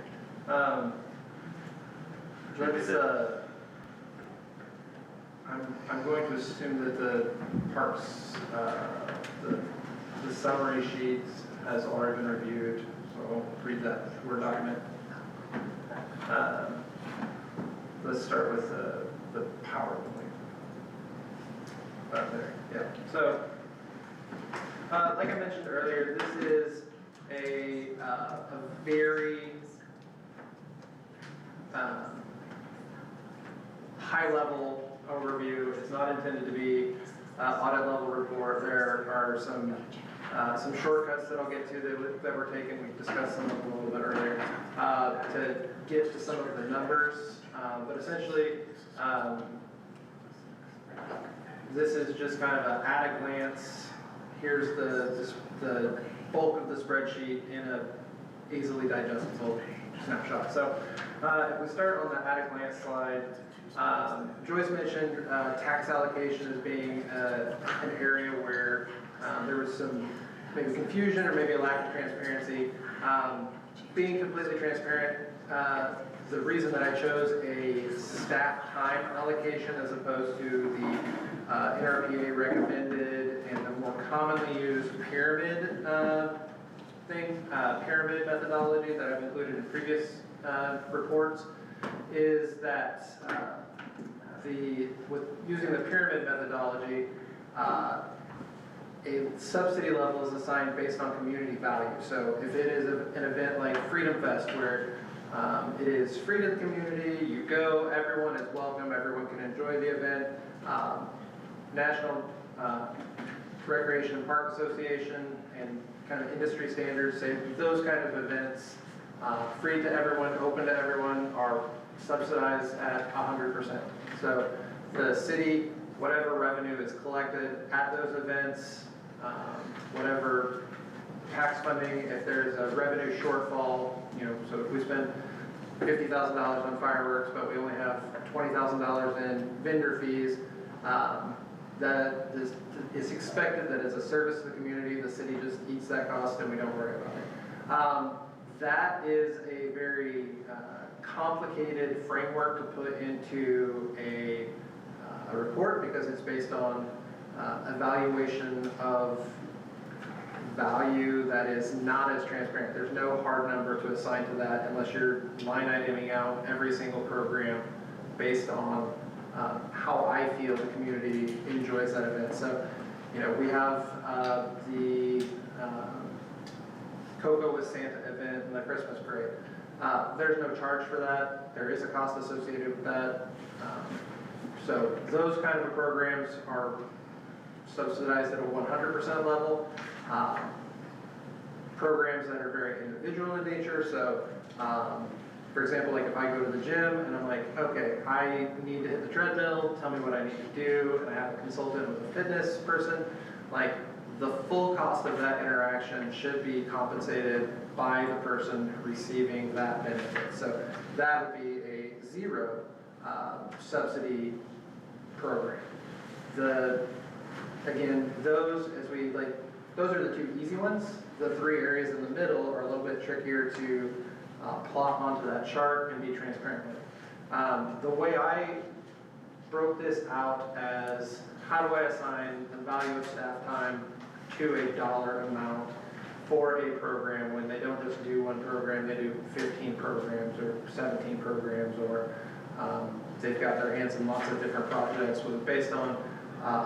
Let's, I'm going to assume that the parks, the summary sheet has already been reviewed, so I'll read that Word document. Let's start with the PowerPoint. Up there, yeah. So, like I mentioned earlier, this is a very high-level overview. It's not intended to be audit-level report. There are some shortcuts that I'll get to that were taken. We discussed some of them a little bit earlier to get to some of the numbers. But essentially, this is just kind of an at a glance. Here's the bulk of the spreadsheet in a easily digestible snapshot. So if we start on the at a glance slide, Joyce mentioned tax allocation as being an area where there was some maybe confusion or maybe a lack of transparency. Being completely transparent, the reason that I chose a staff time allocation as opposed to the NRPA recommended in the more commonly used pyramid pyramid methodology that I've included in previous reports, is that with using the pyramid methodology, a subsidy level is assigned based on community value. So if it is an event like Freedom Fest, where it is free to the community, you go, everyone is welcome, everyone can enjoy the event. National Recreation and Park Association and kind of industry standards say those kind of events, free to everyone, open to everyone, are subsidized at 100%. So the city, whatever revenue is collected at those events, whatever tax funding, if there's a revenue shortfall, so if we spend $50,000 on fireworks, but we only have $20,000 in vendor fees, that is expected that as a service to the community, the city just eats that cost and we don't worry about it. That is a very complicated framework to put into a report, because it's based on evaluation of value that is not as transparent. There's no hard number to assign to that unless you're line iteming out every single program based on how I feel the community enjoys that event. So, we have the Cocoa with Santa event and the Christmas parade. There's no charge for that. There is a cost associated with that. So those kind of programs are subsidized at a 100% level. Programs that are very individual in nature, so for example, like if I go to the gym and I'm like, okay, I need to hit the treadmill, tell me what I need to do, and I have a consultant with a fitness person, like the full cost of that interaction should be compensated by the person receiving that benefit. So that would be a zero subsidy program. Again, those are the two easy ones. The three areas in the middle are a little bit trickier to plot onto that chart and be transparent with. The way I broke this out as how do I assign the value of staff time to a dollar amount for a program when they don't just do one program, they do 15 programs or 17 programs, or they've got their hands in lots of different projects based on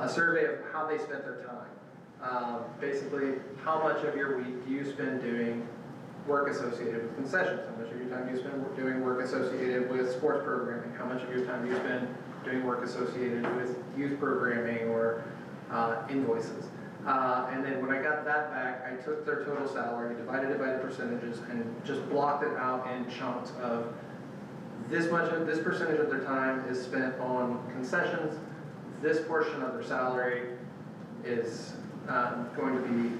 a survey of how they spent their time. Basically, how much of your week do you spend doing work associated with concessions? How much of your time do you spend doing work associated with sports programming? How much of your time do you spend doing work associated with youth programming or invoices? And then when I got that back, I took their total salary, divided it by the percentages, and just blocked it out in chunks of this percentage of their time is spent on concessions. This portion of their salary is going to be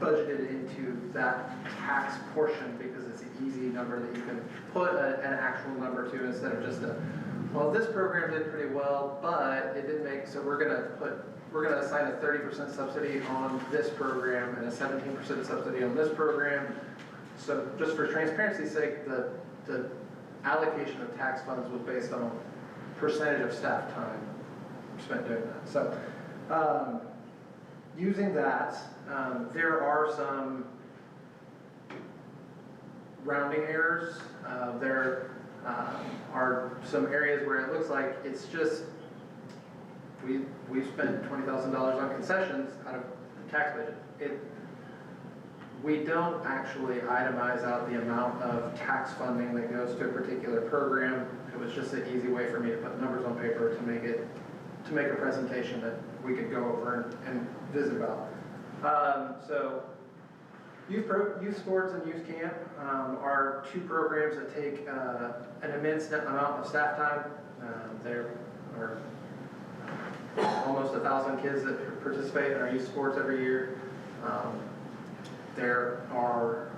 budgeted into that tax portion, because it's an easy number that you can put an actual number to instead of just well, this program did pretty well, but it didn't make, so we're gonna assign a 30% subsidy on this program and a 17% subsidy on this program. So just for transparency's sake, the allocation of tax funds was based on percentage of staff time spent doing that. So using that, there are some rounding errors. There are some areas where it looks like it's just we spent $20,000 on concessions out of the tax budget. We don't actually itemize out the amount of tax funding that goes to a particular program. It was just an easy way for me to put numbers on paper to make a presentation that we could go over and visit about. So youth sports and youth camp are two programs that take an immense amount of staff time. There are almost 1,000 kids that participate in our youth sports every year. There are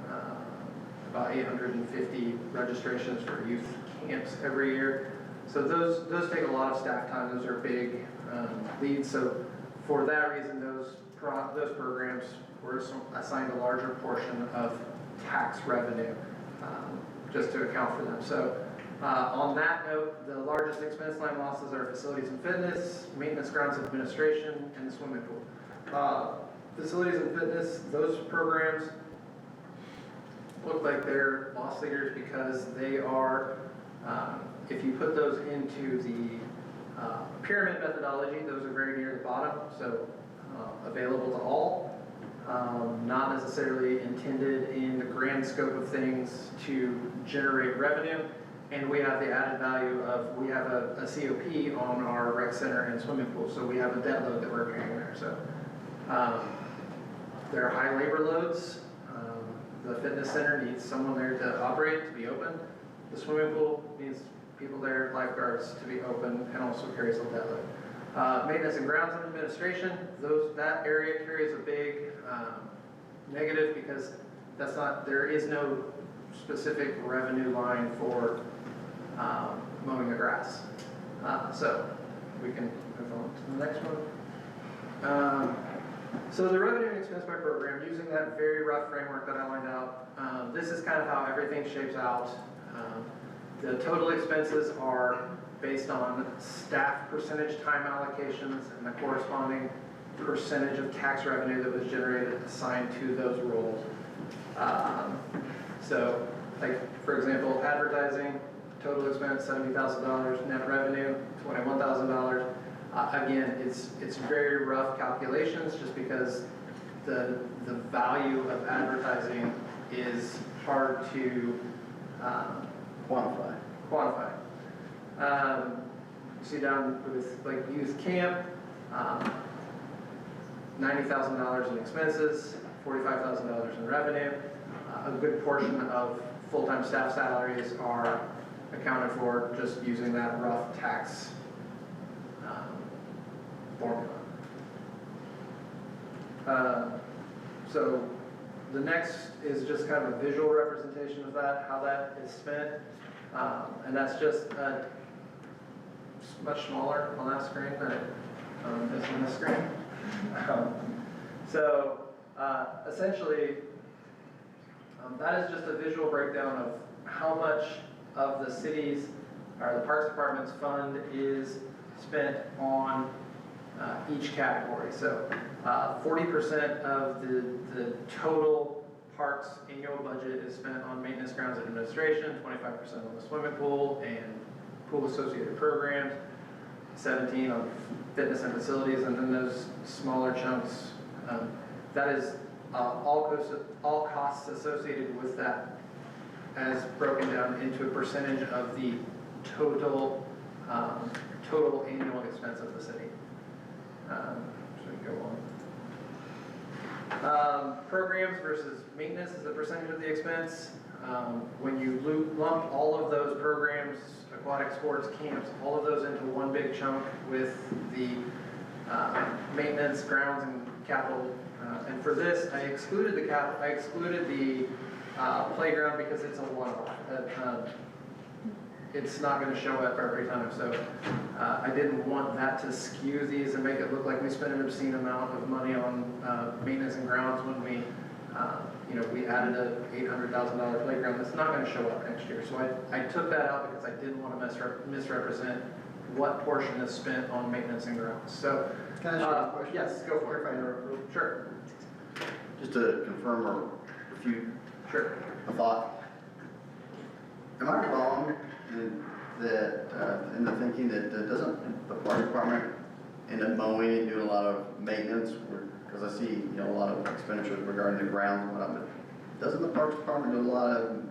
about 850 registrations for youth camps every year. So those take a lot of staff time. Those are big leads. So for that reason, those programs were assigned a larger portion of tax revenue just to account for them. So On that note, the largest expense line losses are facilities and fitness, maintenance, grounds and administration, and the swimming pool. Facilities and fitness, those programs look like they're loss leaders because they are, if you put those into the pyramid methodology, those are very near the bottom, so available to all. Not necessarily intended in the grand scope of things to generate revenue. And we have the added value of, we have a COP on our rec center and swimming pool, so we have a debt load that we're carrying there. So there are high labor loads. The fitness center needs someone there to operate, to be open. The swimming pool needs people there, lifeguards, to be open, and also carries a debt load. Maintenance and grounds and administration, that area carries a big negative because there is no specific revenue line for mowing the grass. So we can move on to the next one. So the revenue and expense by program, using that very rough framework that I lined out, this is kind of how everything shapes out. The total expenses are based on staff percentage time allocations and the corresponding percentage of tax revenue that was generated assigned to those roles. So, like, for example, advertising, total expense $70,000, net revenue $21,000. Again, it's very rough calculations just because the value of advertising is hard to quantify. See down with like youth camp, $90,000 in expenses, $45,000 in revenue. A good portion of full-time staff salaries are accounted for just using that rough tax formula. So the next is just kind of a visual representation of that, how that is spent. And that's just much smaller on that screen than it is on this screen. Essentially, that is just a visual breakdown of how much of the city's or the Parks Department's fund is spent on each category. So 40% of the total parks annual budget is spent on maintenance, grounds, and administration, 25% on the swimming pool and pool associated programs, 17 on fitness and facilities, and then those smaller chunks. That is all costs associated with that as broken down into a percentage of the total annual expense of the city. So we go on. Programs versus maintenance is a percentage of the expense. When you lump all of those programs, aquatic sports, camps, all of those into one big chunk with the maintenance, grounds, and capital. And for this, I excluded the playground because it's a one-off. It's not going to show up every time. So I didn't want that to skew these and make it look like we spent an obscene amount of money on maintenance and grounds when we added a $800,000 playground that's not going to show up next year. So I took that out because I didn't want to misrepresent what portion is spent on maintenance and grounds. So, Can I ask you a question? Yes, go for it. Sure. Just to confirm or refute a thought. Am I wrong in the thinking that doesn't the park department end up mowing and doing a lot of maintenance? Because I see a lot of expenditures regarding the grounds and whatnot, but doesn't the parks department do a lot of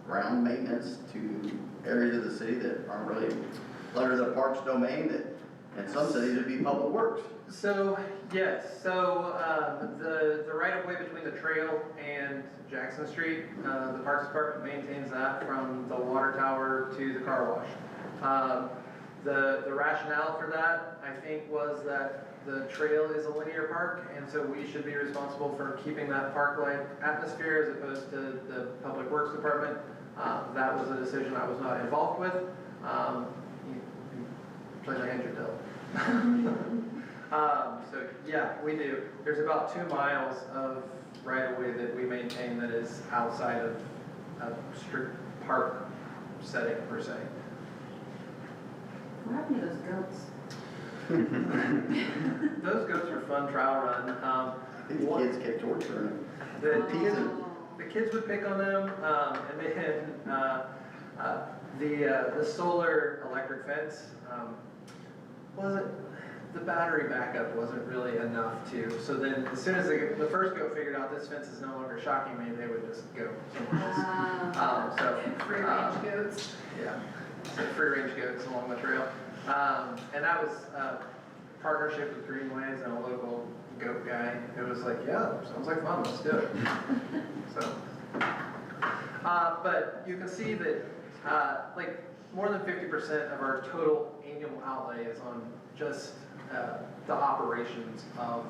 ground maintenance to areas of the city that aren't really under the parks domain that in some cities would be public works? So, yes, so the right-of-way between the trail and Jackson Street, the Parks Department maintains that from the water tower to the car wash. The rationale for that, I think, was that the trail is a linear park, and so we should be responsible for keeping that park-like atmosphere as opposed to the Public Works Department. That was a decision I was not involved with. Pleasure hand your bill. So yeah, we do. There's about 2 miles of right-of-way that we maintain that is outside of strict park setting per se. What happened to those goats? Those goats were fun trial run. I think the kids kept torturing them. The kids would pick on them, and then the solar electric fence wasn't, the battery backup wasn't really enough to. So then, as soon as the first goat figured out this fence is no longer shocking me, they would just go somewhere else. Free range goats. Yeah, so free range goats along the trail. And that was a partnership with Greenways and a local goat guy. It was like, yeah, sounds like fun, let's do it. So, but you can see that, like, more than 50% of our total annual outlay is on just the operations of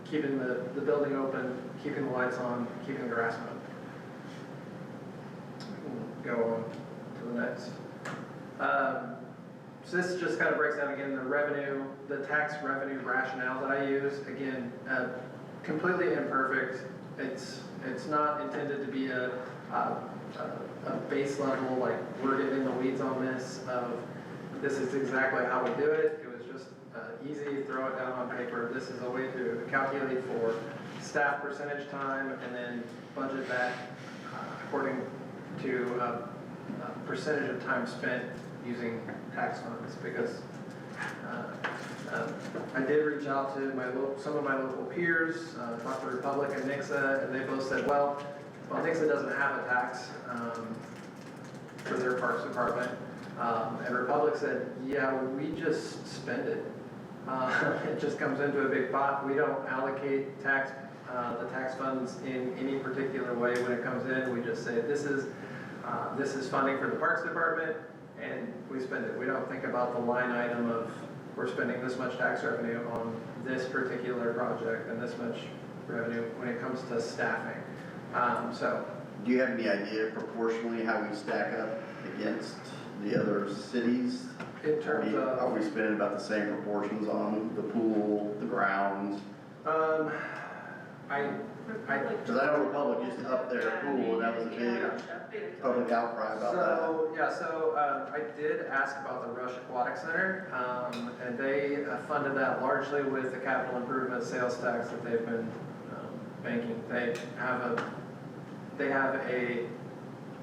keeping the building open, keeping the lights on, keeping the grass mowed. We can go on to the next. So this just kind of breaks down again the revenue, the tax revenue rationale that I use. Again, completely imperfect. It's not intended to be a base level, like we're getting in the weeds on this, of this is exactly how we do it. It was just easy, throw it down on paper. This is a way to calculate for staff percentage time and then budget that according to percentage of time spent using tax funds, because I did reach out to some of my local peers, talked to Republic and Nixa, and they both said, well, Nixa doesn't have a tax for their parks department. And Republic said, yeah, we just spend it. It just comes into a big pot. We don't allocate the tax funds in any particular way when it comes in. We just say, this is funding for the parks department, and we spend it. We don't think about the line item of, we're spending this much tax revenue on this particular project and this much revenue when it comes to staffing. So, Do you have any idea proportionally how we stack up against the other cities? in terms Are of, we spending about the same proportions on the pool, the grounds? Because Because I know Republic used to up their pool, and that was a big public outcry about that. So I did ask about the Rush Aquatic Center, and they funded that largely with the capital improvement sales tax that they've been banking.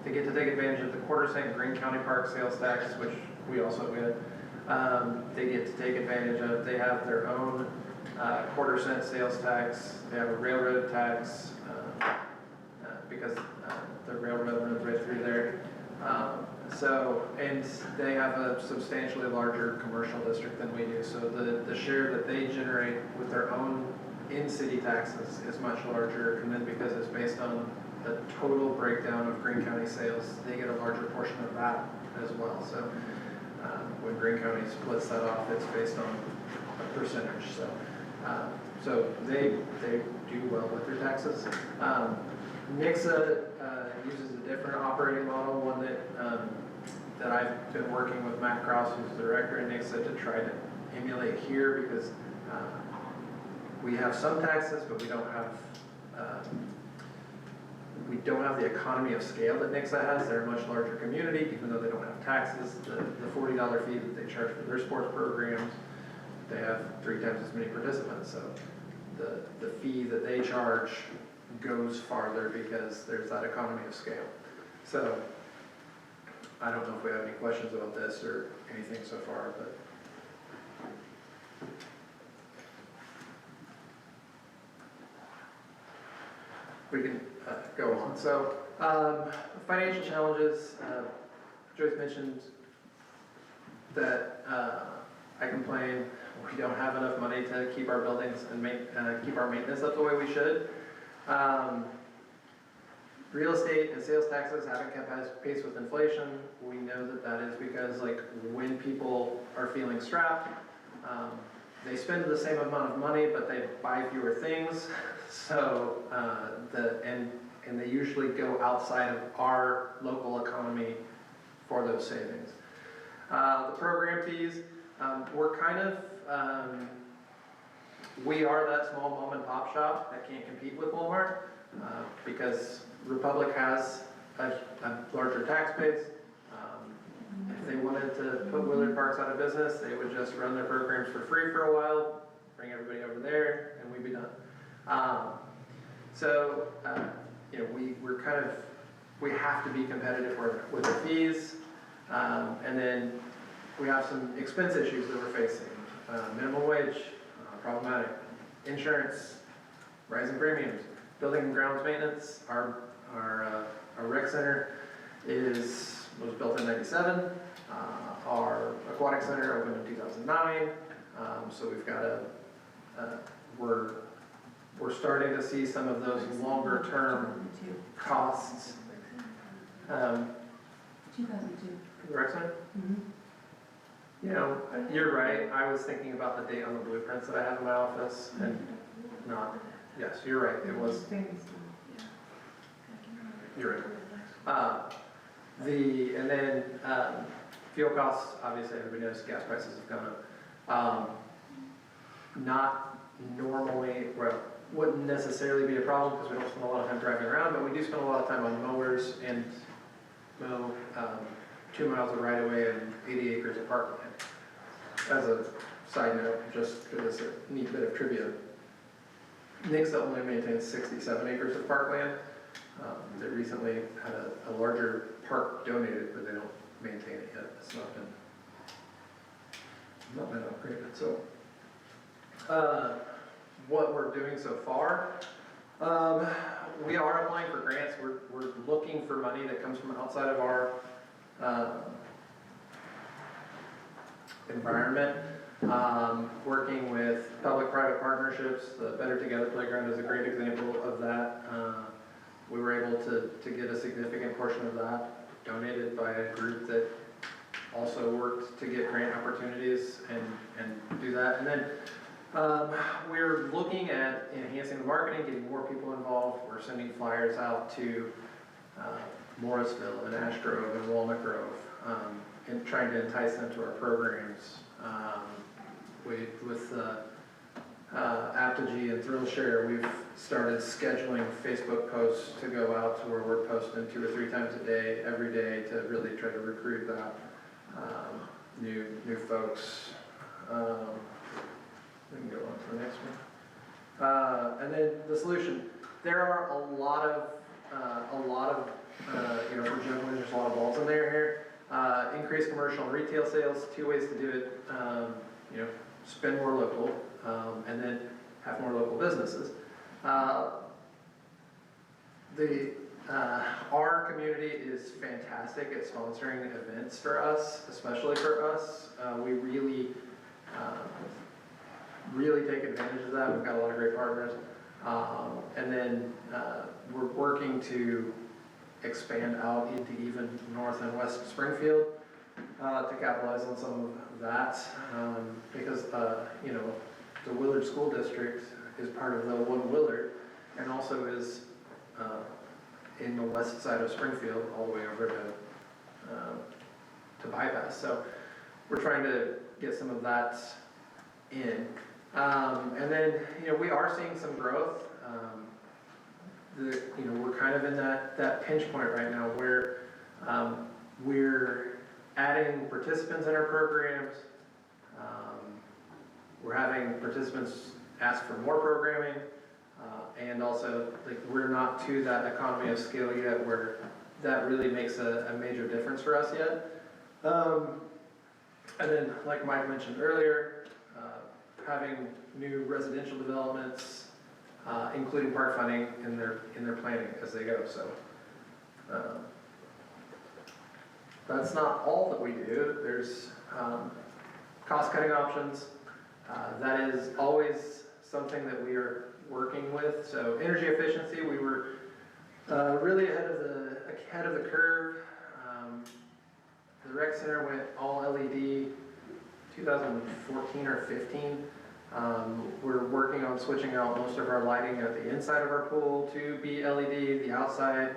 They get to take advantage of the quarter-cent Greene County Park sales tax, which we also get. They get to take advantage of, they have their own quarter-cent sales tax. They have a railroad tax because the railroad runs right through there. And they have a substantially larger commercial district than we do. So the share that they generate with their own in-city taxes is much larger. And then because it's based on the total breakdown of Greene County sales, they get a larger portion of that as well. So when Greene County splits that off, it's based on a percentage. So they do well with their taxes. Nixa uses a different operating model, one that I've been working with Matt Krause, who's the director at Nixa, to try to emulate here, because we have some taxes, but we don't have the economy of scale that Nixa has. They're a much larger community, even though they don't have taxes. The $40 fee that they charge for their sports programs, they have 3 times as many participants. So the fee that they charge goes farther because there's that economy of scale. So I don't know if we have any questions about this or anything so far, but. We can go on. So, financial challenges. Joyce mentioned that I complain we don't have enough money to keep our buildings and keep our maintenance up the way we should. Real estate and sales taxes haven't kept pace with inflation. We know that is because, like, when people are feeling strapped, they spend the same amount of money, but they buy fewer things. So, and they usually go outside of our local economy for those savings. The program fees, we're kind of, we are that small mom and pop shop that can't compete with Walmart, because Republic has a a larger tax base. If they wanted to put Willard Parks out of business, they would just run their programs for free for a while, bring everybody over there, and we'd be done. We're kind of, we have to be competitive with the fees. And then we have some expense issues that we're facing. Minimum wage, problematic. Insurance, rising premiums. Building and grounds maintenance, our rec center was built in '97. Our aquatic center opened in 2009. So we've got we're starting to see some of those longer term costs. 2002. For the rec center? You know, you're right. I was thinking about the date on the blueprints that I have in my office and yes, you're right. It was, you're right. And then fuel costs, obviously everybody knows gas prices have gone up. Not normally, well, wouldn't necessarily be a problem because we don't spend a lot of time driving around, but we do spend a lot of time on mowers and mow 2 miles of right of way and 80 acres of parkland. As a side note, just because it's a neat bit of trivia, Nixa only maintains 67 acres of parkland. They recently had a larger park donated, but they don't maintain it yet. It's not been upgraded. So, what we're doing so far, we are applying for grants. We're looking for money that comes from outside of our environment. Working with public-private partnerships, the Better Together Playground is a great example of that. We were able to get a significant portion of that donated by a group that also worked to get grant opportunities and do that. And then we're looking at enhancing the marketing, getting more people involved. We're sending flyers out to Morrisville and Ash Grove and Walnut Grove and trying to entice them to our programs. With Apogee and ThrillShare, we've started scheduling Facebook posts to go out to where we're posting 2 or 3 times a day, every day, to really try to recruit that new folks. We can go on to the next one. And then the solution. There are a lot of for juggling, there's a lot of balls in there here. Increase commercial and retail sales, 2 ways to do it. Spend more local, and then have more local businesses. Our community is fantastic at sponsoring events for us, especially for us. We really take advantage of that. We've got a lot of great partners. And then we're working to expand out into even north and west Springfield to capitalize on some of that. Because, the Willard School District is part of the One Willard and also is in the west side of Springfield all the way over to Bypass. So we're trying to get some of that in. And then, we are seeing some growth. We're kind of in that pinch point right now where we're adding participants in our programs. We're having participants ask for more programming. And also, we're not to that economy of scale yet where that really makes a major difference for us yet. And then, like Mike mentioned earlier, having new residential developments, including park funding in their planning as they go. So that's not all that we do. There's cost-cutting options. That is always something that we are working with. So energy efficiency, we were really ahead of the curve. The rec center went all LED 2014 or 15. We're working on switching out most of our lighting at the inside of our pool to be LED, the outside.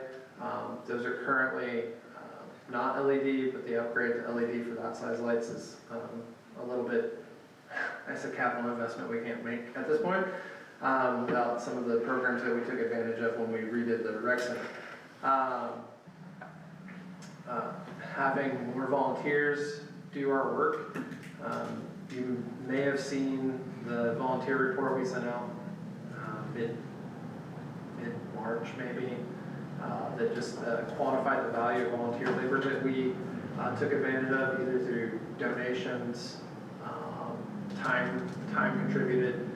Those are currently not LED, but the upgrade to LED for that size lights is a little bit, that's a capital investment we can't make at this point without some of the programs that we took advantage of when we redid the rec center. having more volunteers do our work. You may have seen the volunteer report we sent out mid-March maybe, that just quantified the value of volunteer labor that we took advantage of, either through donations, time contributed,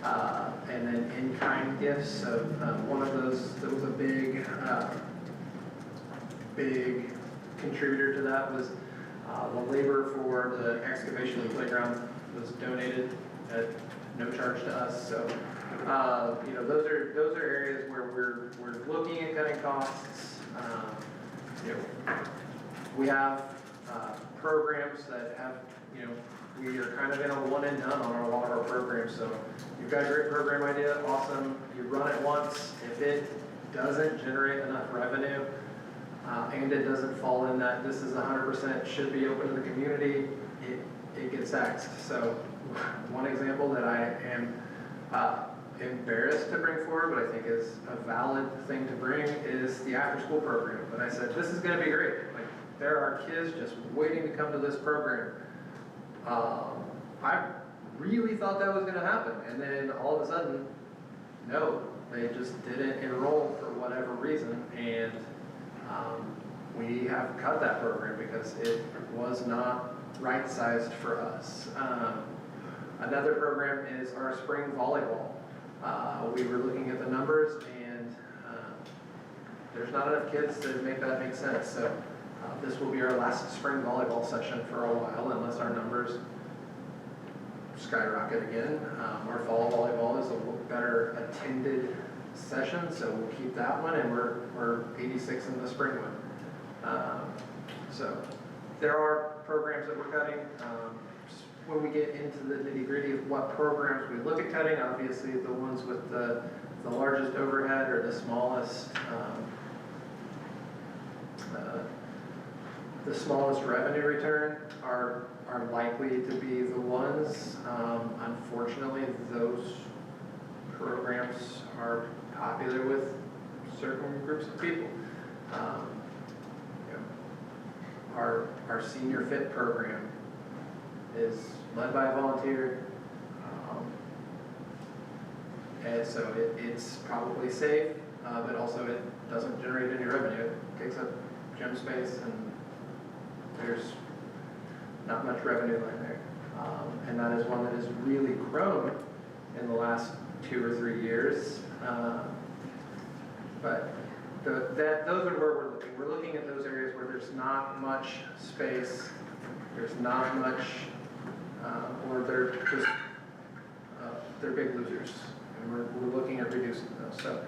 and then in-kind gifts. So one of those that was a big contributor to that was the labor for the excavation of the playground was donated at no charge to us. So you know, those are areas where we're looking at cutting costs. You know, we have programs that have, you know, we are kind of in a one and done on a lot of our programs. So you've got a great program idea, awesome. You run it once. If it doesn't generate enough revenue, and it doesn't fall in that this is 100% should be open to the community, it gets axed. So one example that I am embarrassed to bring forward, but I think is a valid thing to bring, is the after-school program. But I said, this is going to be great. Like, there are kids just waiting to come to this program. I really thought that was going to happen, and then all of a sudden, no, they just didn't enroll for whatever reason, and we have cut that program because it was not right-sized for us. Another program is our spring volleyball. We were looking at the numbers, and there's not enough kids to make that make sense. So this will be our last spring volleyball session for a while, unless our numbers skyrocket again. Our fall volleyball is a better attended session, so we'll keep that one, and we're 86 in the spring one. So there are programs that we're cutting. When we get into the nitty-gritty of what programs we look at cutting, obviously the ones with the largest overhead or the smallest revenue return are likely to be the ones. Unfortunately, those programs are popular with certain groups of people. You know, our senior fit program is led by a volunteer, and so it's probably safe, but also it doesn't generate any revenue. It takes up gym space, and there's not much revenue line there. And that is one that has really grown in the last 2 or 3 years. But those are where we're looking. We're looking at those areas where there's not much space, there's not much, or they're just, they're big losers. And we're looking at reducing those. So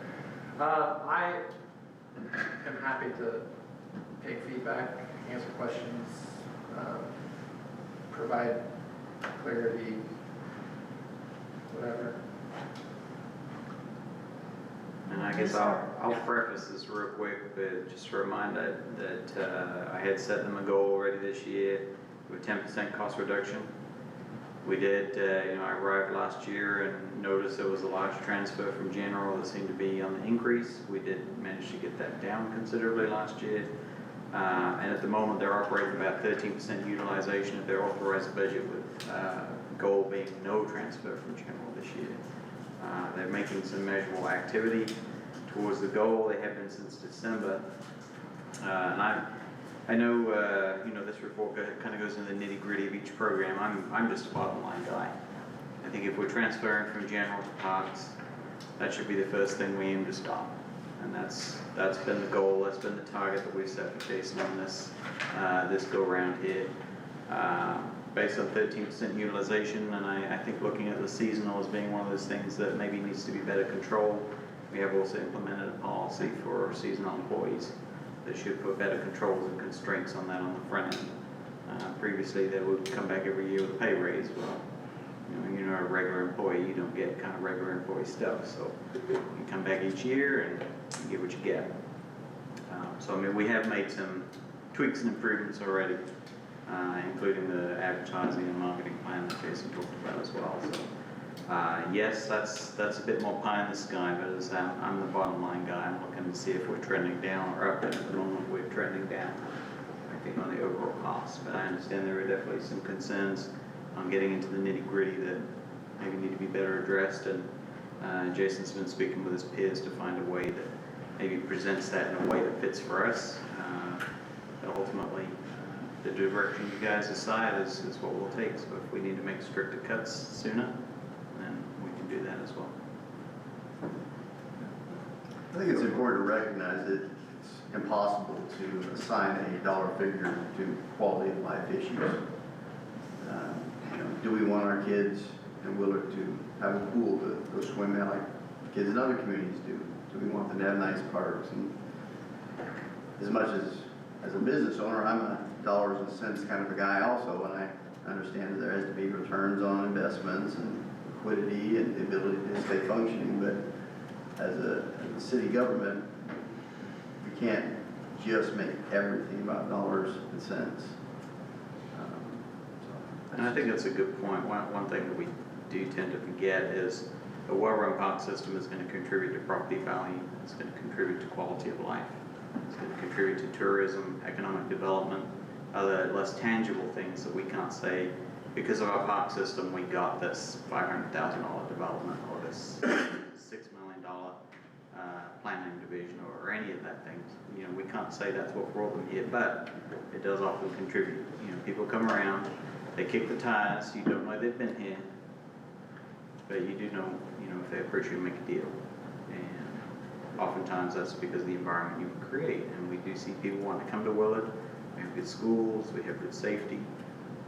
I am happy to take feedback, answer questions, provide clarity, whatever. And I guess I'll preface this real quick, but just a reminder that I had set them a goal already this year with 10% cost reduction. We did, I arrived last year and noticed there was a large transfer from general that seemed to be on the increase. We did manage to get that down considerably last year. And at the moment they're operating about 13% utilization of their authorized budget, with goal being no transfer from general this year. They're making some measurable activity towards the goal. They have been since December. And I know, this report kind of goes into the nitty-gritty of each program. I'm just a bottom line guy. I think if we're transferring from general to parks, that should be the first thing we aim to stop. And that's been the goal. That's been the target that we've set for Jason on this go round here. Based on 13% utilization, and I think looking at the seasonal as being one of those things that maybe needs to be better controlled. We have also implemented a policy for our seasonal employees that should put better controls and constraints on that on the front end. Previously, they would come back every year with a pay raise. Well, you're a regular employee, you don't get kind of regular employee stuff. So you come back each year and you get what you get. So we have made some tweaks and improvements already, including the advertising and marketing plan that Jason talked about as well. So yes, that's a bit more pie in the sky, but as I'm the bottom line guy, I'm looking to see if we're trending down or up, and at the moment we're trending down. costs. But I understand there are definitely some concerns on getting into the nitty-gritty that maybe need to be better addressed, and Jason's been speaking with his peers to find a way that maybe presents that in a way that fits for us. But ultimately, the direction you guys decide is what we'll take. So if we need to make stricter cuts sooner, then we can do that as well. I think it's important to recognize that it's impossible to assign a dollar figure to quality of life issues. Do we want our kids in Willard to have a pool to go swim in like kids in other communities do? Do we want them to have nice parks? And as much as a business owner, I'm a dollars and cents kind of a guy also, and I understand that there has to be returns on investments and liquidity and the ability to stay functioning, but as a city government, we can't just make everything about dollars and cents. And I think that's a good point. One thing that we do tend to forget is a well-run park system is going to contribute to property value. It's going to contribute to quality of life. It's going to contribute to tourism, economic development, other less tangible things that we can't say, because of our park system, we got this $500,000 development or this $6 million planning division or any of that things. You know, we can't say that's what brought them here, but it does often contribute. You know, people come around, they kick the tires, you don't know they've been here, but you do know, if they approach you and make a deal. And oftentimes that's because of the environment you create. And we do see people want to come to Willard. We have good schools, we have good safety.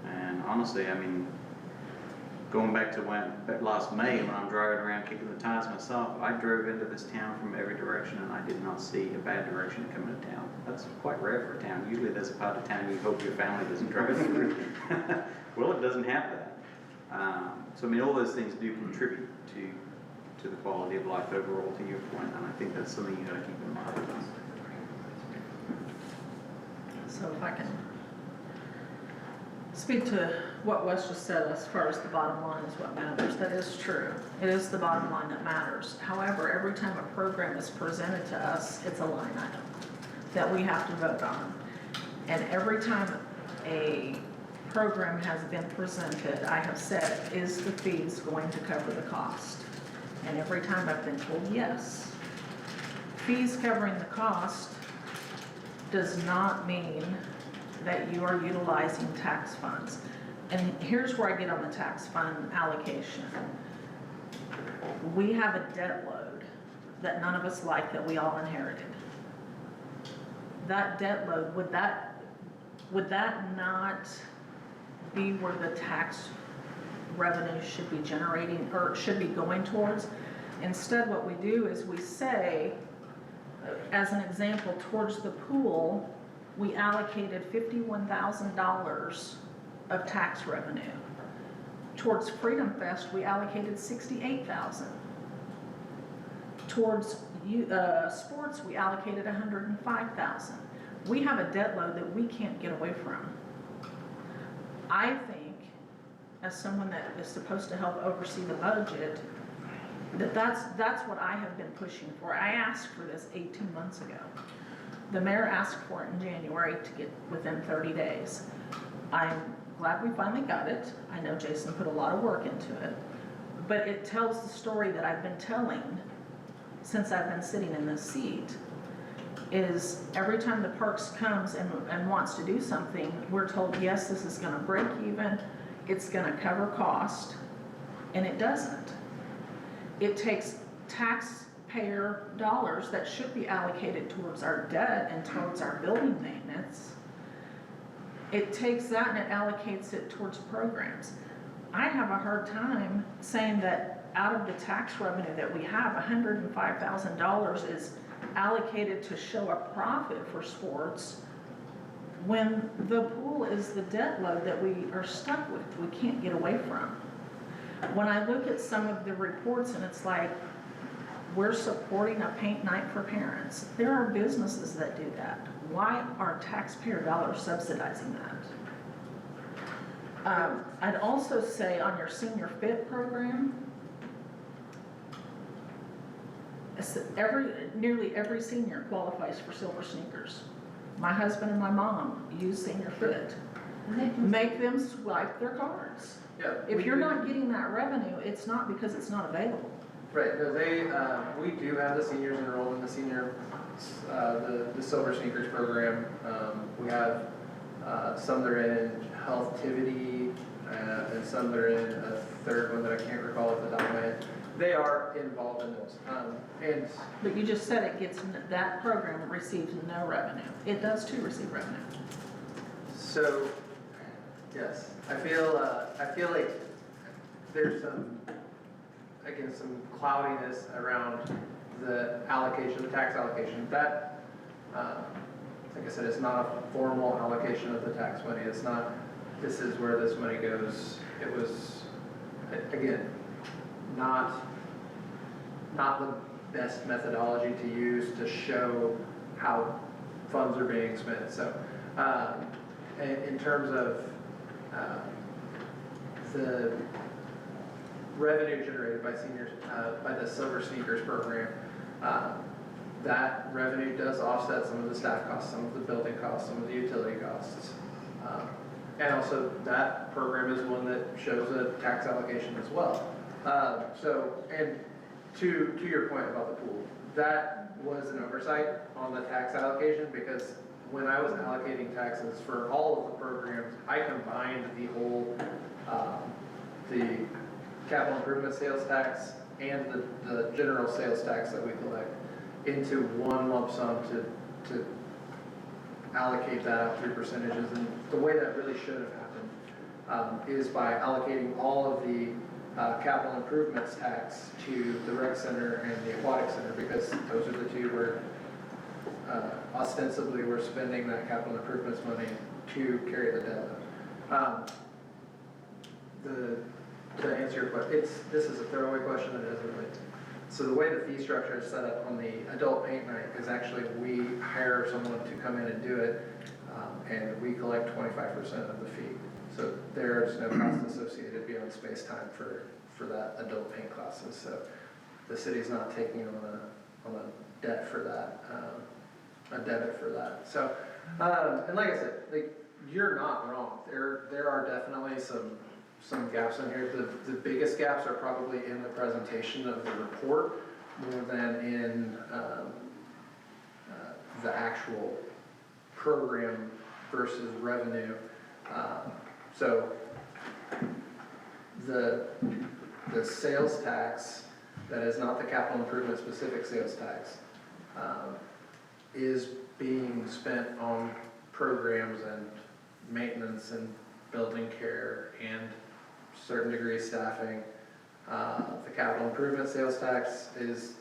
And honestly, I mean, going back to last May when I'm driving around kicking the tires myself, I drove into this town from every direction and I did not see a bad direction coming to town. That's quite rare for a town. Usually there's a part of town you hope your family doesn't drive through. Willard doesn't have that. So I mean, all those things do contribute to the quality of life overall, to your point, and I think that's something you got to keep in mind. So if I can speak to what Wes just said as far as the bottom line is what matters, that is true. It is the bottom line that matters. However, every time a program is presented to us, it's a line item that we have to vote on. And every time a program has been presented, I have said, is the fees going to cover the cost? And every time I've been told yes. Fees covering the cost does not mean that you are utilizing tax funds. And here's where I get on the tax fund allocation. We have a debt load that none of us like, that we all inherited. That debt load, would that not be where the tax revenue should be generating or should be going towards? Instead, what we do is we say, as an example, towards the pool, we allocated $51,000 of tax revenue. Towards Freedom Fest, we allocated $68,000. Towards sports, we allocated $105,000. We have a debt load that we can't get away from. I think, as someone that is supposed to help oversee the budget, that's what I have been pushing for. I asked for this 18 months ago. The mayor asked for it in January to get within 30 days. I'm glad we finally got it. I know Jason put a lot of work into it, but it tells the story that I've been telling since I've been sitting in this seat. Is every time the parks comes and wants to do something, we're told, yes, this is gonna break even, it's gonna cover cost, and it doesn't. It takes taxpayer dollars that should be allocated towards our debt and towards our building maintenance. It takes that and it allocates it towards programs. I have a hard time saying that out of the tax revenue that we have, $105,000 is allocated to show a profit for sports when the pool is the debt load that we are stuck with, we can't get away from. When I look at some of the reports and it's like, we're supporting a paint night for parents. There are businesses that do that. Why are taxpayer dollars subsidizing that? I'd also say on your senior fit program, nearly every senior qualifies for silver sneakers. My husband and my mom use senior fit. Make them swipe their cards. Yeah. If you're not getting that revenue, it's not because it's not available. Right, no, we do have the seniors enrolled in the senior, the Silver Sneakers program. We have, some that are in Healthtivity, and some that are in a third one that I can't recall at the top of my head. They are involved in those, and But you just said it gets, that program receives no revenue. It does too receive revenue. so, yes, I feel like there's some, again, some cloudiness around the allocation, the tax allocation. That, like I said, it's not a formal allocation of the tax money. It's not, this is where this money goes. It was, again, not the best methodology to use to show how funds are being spent. So, in terms of the revenue generated by seniors, by the Silver Sneakers program, that revenue does offset some of the staff costs, some of the building costs, some of the utility costs. And also that program is one that shows a tax allocation as well. And to your point about the pool, that was an oversight on the tax allocation, because when I was allocating taxes for all of the programs, I combined the whole, the capital improvement sales tax and the general sales tax that we collect into one lump sum to allocate that out through percentages. And the way that really should have happened is by allocating all of the capital improvements tax to the rec center and the aquatic center, because those are the two where ostensibly we're spending that capital improvements money to carry the debt. To answer your question, this is a throwaway question that doesn't relate to. So the way the fee structure is set up on the adult paint night is actually we hire someone to come in and do it, and we collect 25% of the fee. So there's no cost associated beyond space time for that adult paint classes. So the city's not taking on a debt for that, a debit for that. So, and like I said, like, you're not wrong. There are definitely some gaps in here. The biggest gaps are probably in the presentation of the report more than in the actual program versus revenue. So the sales tax that is not the capital improvement specific sales tax is being spent on programs and maintenance and building care and certain degree staffing. The capital improvement sales tax is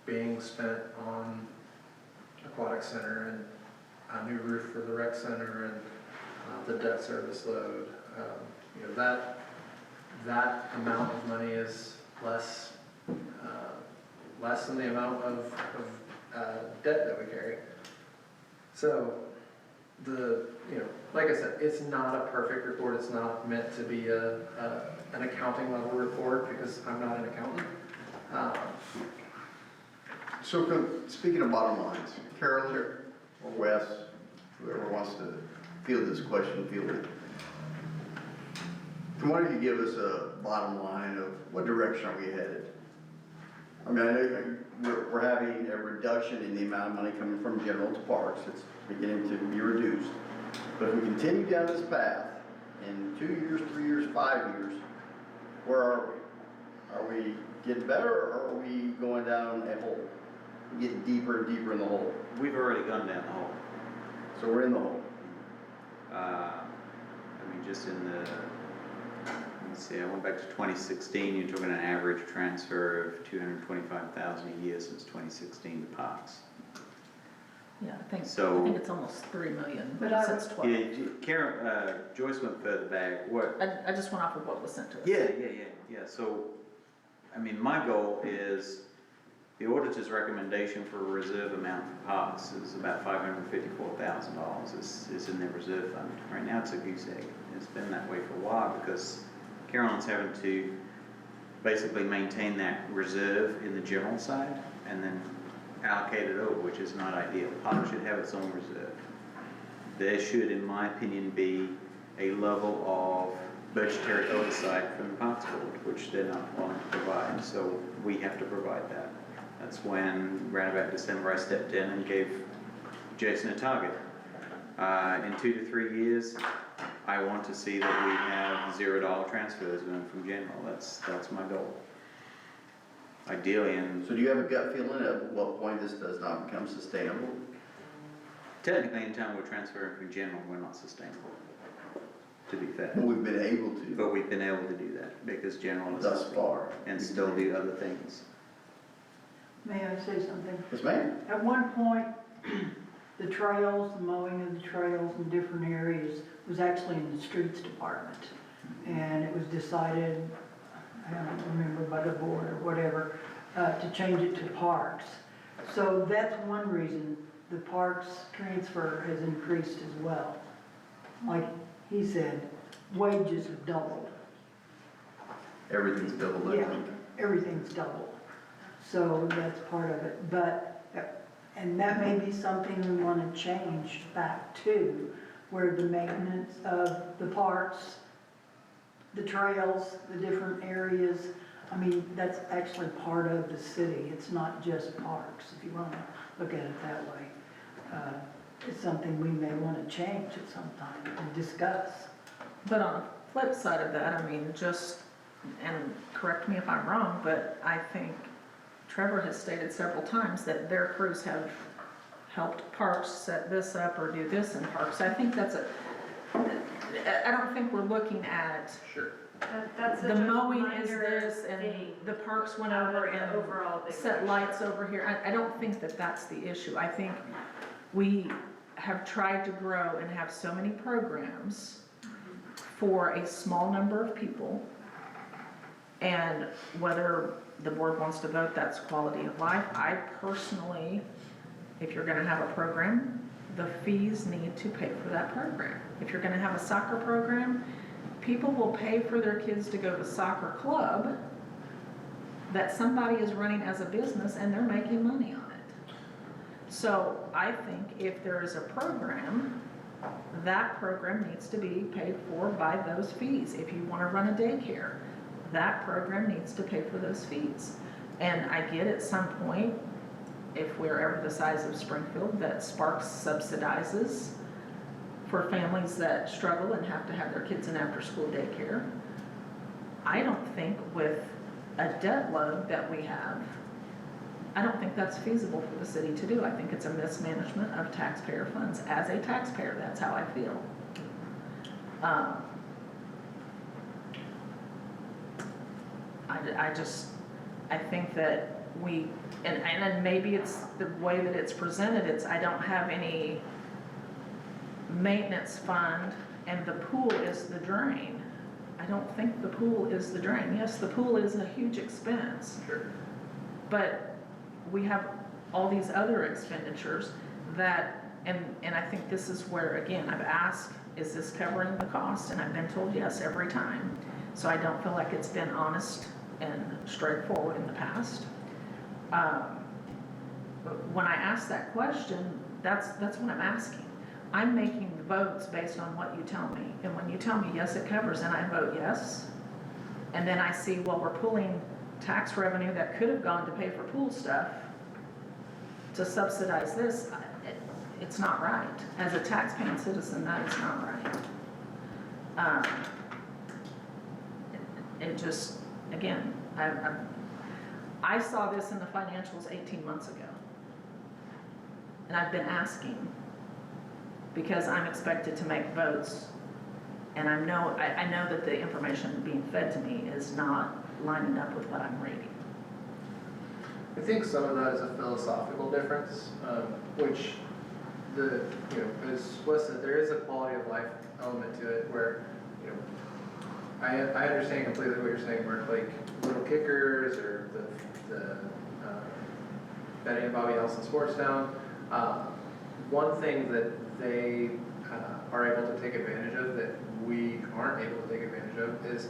being spent on aquatic center and a new roof for the rec center and the debt service load. You know, that amount of money is less than the amount of debt that we carry. So like I said, it's not a perfect report. It's not meant to be an accounting level report, because I'm not an accountant. So speaking of bottom lines, Carolyn or Wes, whoever wants to field this question, field it. Can one of you give us a bottom line of what direction are we headed? I mean, I know we're having a reduction in the amount of money coming from general to parks. It's beginning to be reduced. But if we continue down this path, in 2 years, 3 years, 5 years, where are we? Are we getting better, or are we going down a hole? Getting deeper and deeper in the hole? We've already gone down the hole. So we're in the hole. I mean, just in the, let's see, I went back to 2016, you're talking an average transfer of $225,000 a year since 2016 to parks. Yeah, I think So- it's almost 3 million But I since 12. Yeah, Joyce went further back. What? I just went off of what was sent to us. Yeah. So, I mean, my goal is, the auditor's recommendation for a reserve amount for parks is about $554,000 is in their reserve fund. Right now it's a goose egg. It's been that way for a while because Carolyn's having to basically maintain that reserve in the general side and then allocate it over, which is not ideal. Parks should have its own reserve. there should, in my opinion, be a level of budgetary oversight from the Parks Board, which they're not wanting to provide, so we have to provide that. That's when, around about December, I stepped in and gave Jason a target. In 2 to 3 years, I want to see that we have $0 transfers going from general. That's my goal. Ideally, and So do you have a gut feeling at what point this does not become sustainable? technically, in time we're transferring from general, we're not sustainable, to be fair. Well, we've been able to But we've been able to do that because general is thus far. and still do other things. May I say something? Yes, ma'am? At one point, the trails, the mowing of the trails in different areas was actually in the streets department. And it was decided, I don't remember, by the board or whatever, to change it to parks. So that's one reason the parks transfer has increased as well. Like he said, wages have doubled. Everything's doubled, I Yeah, think. everything's doubled. So that's part of it, but, and that may be something we want to change back to, where the maintenance of the parks, the trails, the different areas, I mean, that's actually part of the city. It's not just parks, if you want to look at it that way. It's something we may want to change at some time and discuss. But on the flip side of that, I mean, just, and correct me if I'm wrong, but I think Trevor has stated several times that their crews have helped parks set this up or do this in parks. I think that's I don't think we're looking at Sure. That's such the a mowing is minor this and thing the parks went out of over the and overall big set picture. lights over here. I don't think that that's the issue. I think we have tried to grow and have so many programs for a small number of people. And whether the board wants to vote, that's quality of life. I personally, if you're gonna have a program, the fees need to pay for that program. If you're gonna have a soccer program, people will pay for their kids to go to soccer club that somebody is running as a business and they're making money on it. So I think if there is a program, that program needs to be paid for by those fees. If you wanna run a daycare, that program needs to pay for those fees. And I get at some point, if we're ever the size of Springfield, that Sparks subsidizes for families that struggle and have to have their kids in after-school daycare. I don't think with a debt load that we have, I don't think that's feasible for the city to do. I think it's a mismanagement of taxpayer funds. As a taxpayer, that's how I feel. I think that we, and maybe it's the way that it's presented, I don't have any maintenance fund and the pool is the drain. I don't think the pool is the drain. Yes, the pool is a huge expense. Sure. But we have all these other expenditures that, and I think this is where, again, I've asked, is this covering the cost? And I've been told yes every time. So I don't feel like it's been honest and straightforward in the past. But when I ask that question, that's what I'm asking. I'm making the votes based on what you tell me. And when you tell me, yes, it covers, and I vote yes, and then I see, well, we're pulling tax revenue that could have gone to pay for pool stuff to subsidize this, it's not right. As a taxpaying citizen, that is not right. It just, again, I saw this in the financials 18 months ago. And I've been asking because I'm expected to make votes. And I know that the information being fed to me is not lining up with what I'm reading. I think some of that is a philosophical difference, which as Wes said, there is a quality of life element to it where, I understand completely what you're saying, where like little kickers or the Betty and Bobby Nelson Sports Town, one thing that they are able to take advantage of that we aren't able to take advantage of is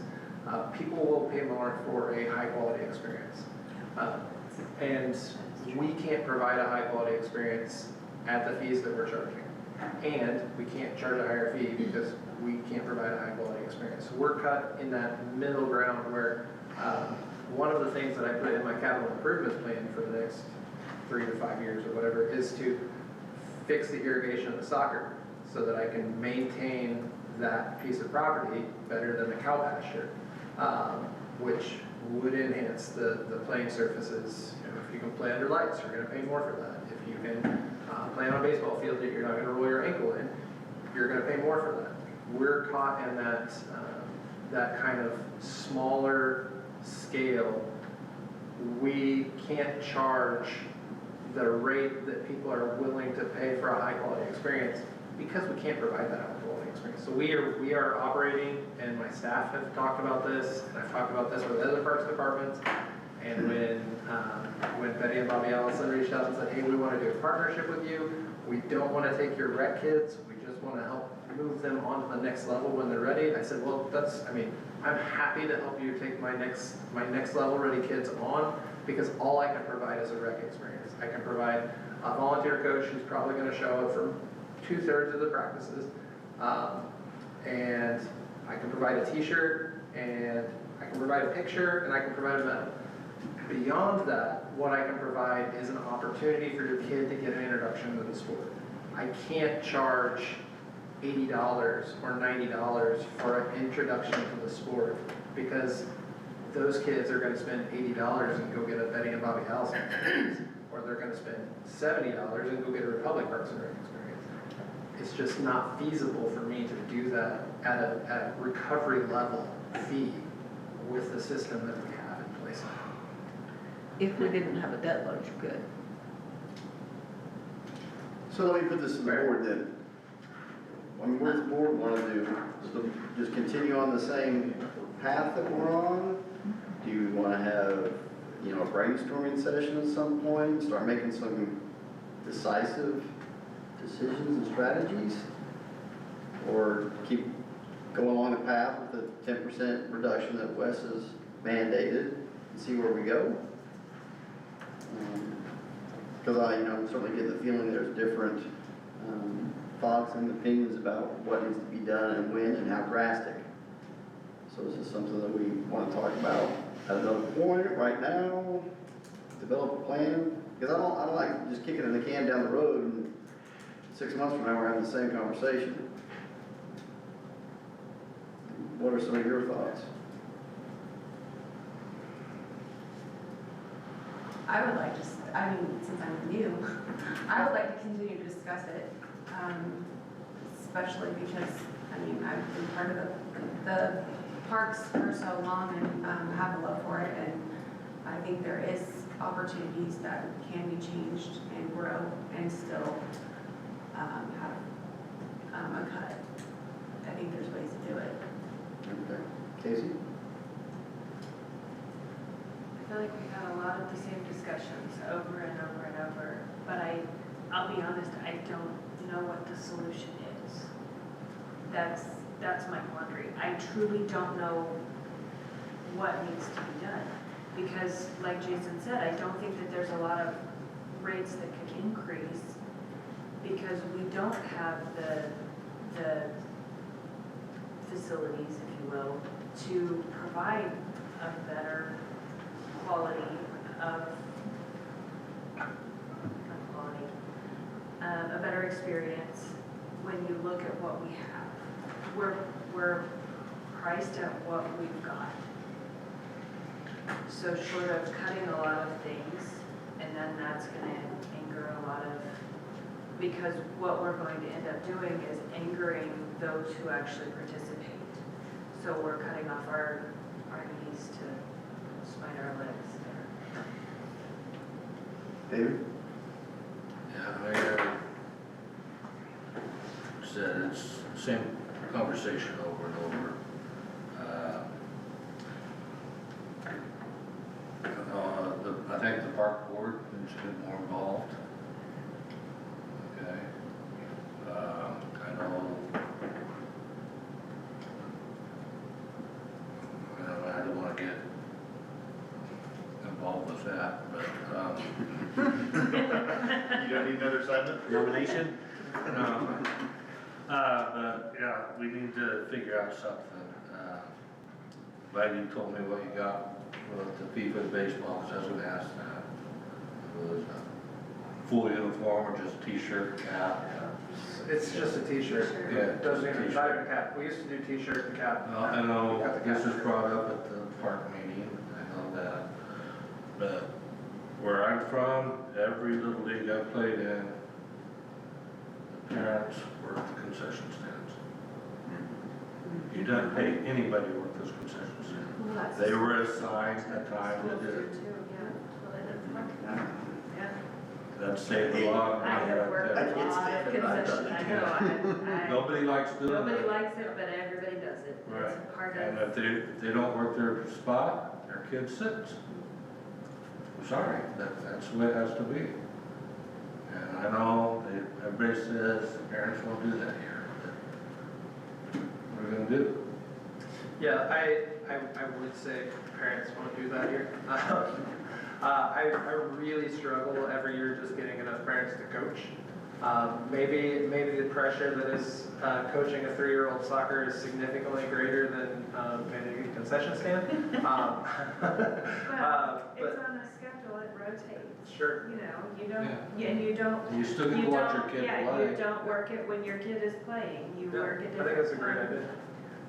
people will pay more for a high quality experience. And we can't provide a high quality experience at the fees that we're charging. and we can't charge a higher fee because we can't provide a high quality experience. So we're cut in that middle ground where one of the things that I put in my capital improvements plan for the next 3 to 5 years or whatever is to fix the irrigation of the soccer so that I can maintain that piece of property better than the cow pasture, which would enhance the playing surfaces. You know, if you can play under lights, you're gonna pay more for that. If you can play on a baseball field that you're not gonna roll your ankle in, you're gonna pay more for that. We're caught in that kind of smaller scale. We can't charge the rate that people are willing to pay for a high quality experience because we can't provide that high quality experience. So we are operating, and my staff have talked about this, and I've talked about this with other parks departments. And when Betty and Bobby Allison reached out and said, hey, we want to do a partnership with you, we don't want to take your rec kids, we just want to help move them on to the next level when they're ready. I said, well, I'm happy to help you take my next level ready kids on, because all I can provide is a rec experience. I can provide a volunteer coach who's probably going to show up for 2/3 of the practices, and I can provide a t-shirt, and I can provide a picture, and I can provide a medal. Beyond that, what I can provide is an opportunity for your kid to get an introduction to the sport. I can't charge $80 or $90 for an introduction to the sport, because those kids are going to spend $80 and go get a Betty and Bobby Allison experience, or they're going to spend $70 and go get a Republic Parks and Rec experience. It's just not feasible for me to do that at a recovery level fee with the system that we have in place now. If we didn't have a debt load, you could. So let me put this in the board then. I mean, what does the board want to do? Just continue on the same path that we're on? Do you want to have, you know, a brainstorming session at some point, start making some decisive decisions and strategies? Or keep going along the path with the 10% reduction that Wes has mandated and see where we go? Because I'm certainly getting the feeling there's different thoughts and opinions about what needs to be done and when and how drastic. So is this something that we want to talk about at another point right now? Develop a plan? Because I don't like just kicking in the can down the road and 6 months from now we're having the same conversation. What are some of your thoughts? I would like to, since I'm new, I would like to continue to discuss it, especially because, I've been part of the parks for so long and have a love for it, and I think there is opportunities that can be changed and grow and still have a cut. I think there's ways to do it. Okay. Casey? I feel like we've had a lot of the same discussions over and over and over, but I'll be honest, I don't know what the solution is. That's my quandary. I truly don't know what needs to be done, because like Jason said, I don't think that there's a lot of rates that could increase, because we don't have the facilities, if you will, to provide a better quality a better experience when you look at what we have. We're priced at what we've got. So short of cutting a lot of things, and then that's gonna anger a lot of, because what we're going to end up doing is angering those who actually participate. So we're cutting off our knees to spite our legs there. David? Yeah, said it's the same conversation over and over. I think the park board needs to get more involved. Okay. I don't want to get involved with that, but, You don't need another assignment? Nomination? no, need to figure out something. Glad you told me what you got with the FIFA baseball, because I was gonna ask that. It was a full uniform or just t-shirt, cap? It's just a t-shirt. Yeah, It doesn't just a even, not even a cap. We used to do t-shirt and cap. I We know got the this cap. was brought up at the park meeting, I know that. But where I'm from, every little league I played in, the parents work the concession stands. You don't pay anybody to work those concession stands. They were assigned a time to do it. That saved a lot of I money have right worked there. a lot of concessions, I know, Nobody likes doing that. nobody likes it, but everybody does it. Right. It's part And of, if they don't work their spot, their kid sits. I'm sorry, that's the way it has to be. And I know everybody says parents won't do that here, but what are we gonna do? Yeah, I would say parents won't do that here. I really struggle every year just getting enough parents to coach. Maybe the pressure that is coaching a 3-year-old soccer is significantly greater than managing a concession stand. well, it's But on a schedule, it rotates. sure. You know, you don't, and you don't. You still get to watch your kid Yeah, play. you don't work it when your kid is playing, you Yeah, work it I think that's a great idea.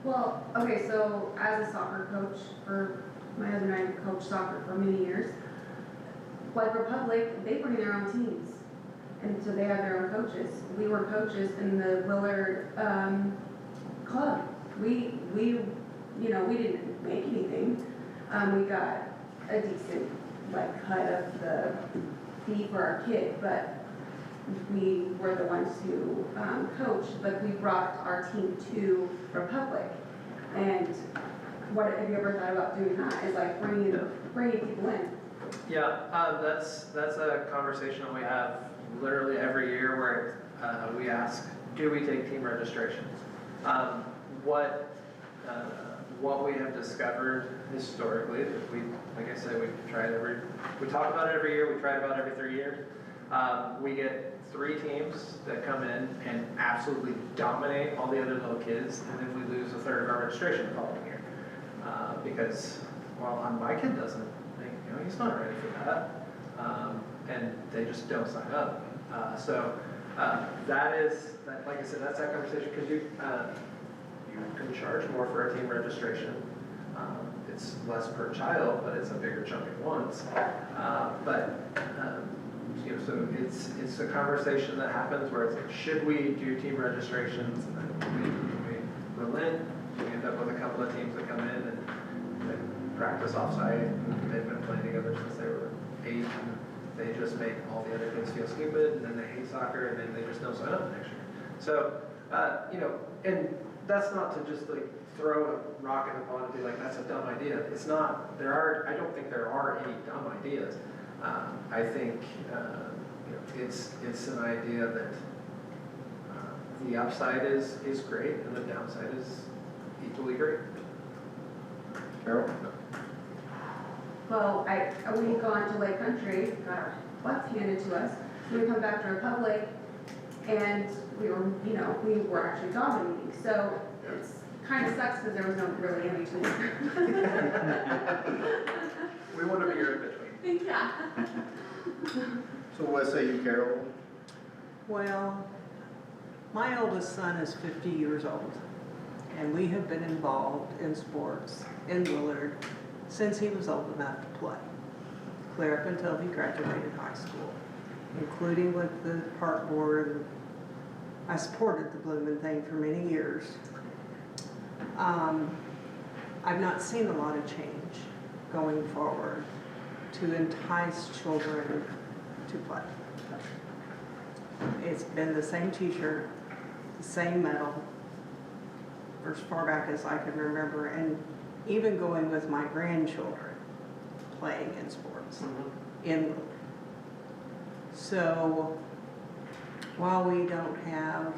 Well, okay, so as a soccer coach my husband and I coached soccer for many years. Like Republic, they bring their own teams, and so they have their own coaches. We were coaches in the Willard, club. We didn't make anything. We got a decent, cut of the fee for our kid, but we were the ones who, coached, but we brought our team to Republic. And what, have you ever thought about doing that, is bringing people in? Yeah, that's a conversation that we have literally every year where we ask, do we take team registrations? What we have discovered historically, that like I said, we talk about it every year, we try it about every 3 years. We get 3 teams that come in and absolutely dominate all the other little kids, and then we lose a third of our registration the following year. Because, my kid doesn't think, he's not ready for that. And they just don't sign up. Like I said, that's that conversation, because you can charge more for a team registration. It's less per child, but it's a bigger chunk at once. So it's a conversation that happens where it's like, should we do team registrations? And then we relent. We end up with a couple of teams that come in and they practice offsite. And they've been playing together since they were 8. And they just make all the other kids feel stupid, and then they hate soccer, and then they just don't sign up next year. So, and that's not to just throw a rock in the pond and be like, that's a dumb idea. It's not. I don't think there are any dumb ideas. I think it's an idea that the upside is great and the downside is equally great. Carol? Well, we go on to Lake Country, got our butts handed to us. We come back to Republic, and we were actually dominating. So it's kind of sucks because there was no really in between. We want to be here in between. Yeah. So what say you, Carol? Well, my oldest son is 50 years old, and we have been involved in sports in Willard since he was old enough to play, clear up until he graduated high school, including with the park board. I supported the Bloomin' thing for many years. I've not seen a lot of change going forward to entice children to play. It's been the same t-shirt, the same medal, for as far back as I can remember, and even going with my grandchildren playing in sports. So while we don't have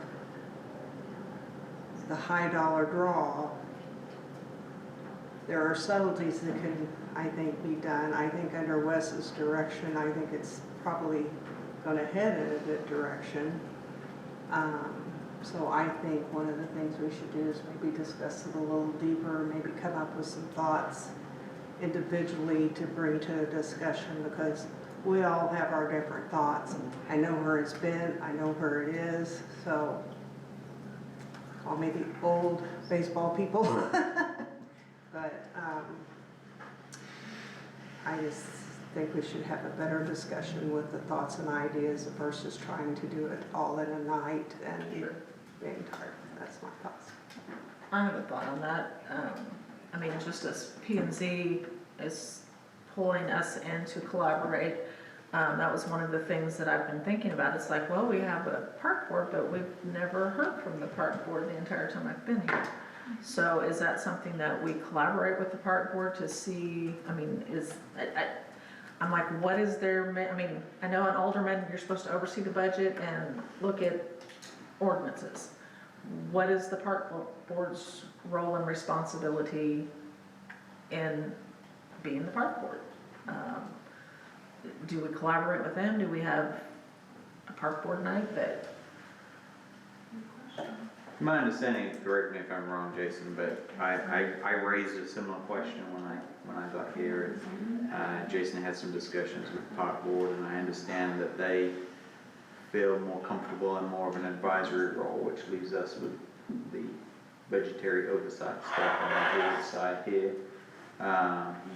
the high dollar draw, there are subtleties that can, I think, be done. I think under Wes's direction, I think it's probably going to head in a good direction. So I think one of the things we should do is maybe discuss it a little deeper, maybe come up with some thoughts individually to bring to a discussion, because we all have our different thoughts. I know where it's been, I know where it is, so call me the old baseball people. But I just think we should have a better discussion with the thoughts and ideas versus trying to do it all in a night and being tired. That's my thoughts. I have a thought on that. I mean, just as P and Z is pulling us in to collaborate, that was one of the things that I've been thinking about. It's like, well, we have a park board, but we've never heard from the park board the entire time I've been here. So is that something that we collaborate with the park board to see, I mean, I'm like, what is their, I mean, I know an alderman, you're supposed to oversee the budget and look at ordinances. What is the park board's role and responsibility in being the park board? Do we collaborate with them? Do we have a park board night that? My understanding, correct me if I'm wrong, Jason, but I raised a similar question when I got here. Jason had some discussions with the park board, and I understand that they feel more comfortable in more of an advisory role, which leaves us with the budgetary oversight stuff on the board side here.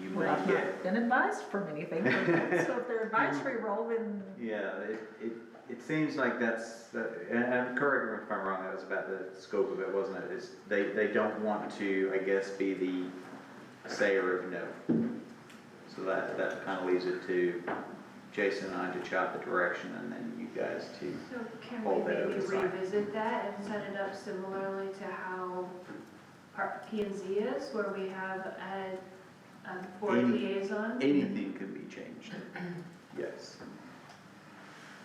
You may I've get. not been advised from anything, so if they're advisory role, then. Yeah, it seems like that's, and correct me if I'm wrong, that was about the scope of it, wasn't it? Is they don't want to, I guess, be the sayer of no. So that kind of leaves it to Jason and I to chart the direction, and then you guys to. So can hold we that maybe oversight. revisit that and set it up similarly to how P and Z is, where we have a board liaison? Anything can be changed, yes.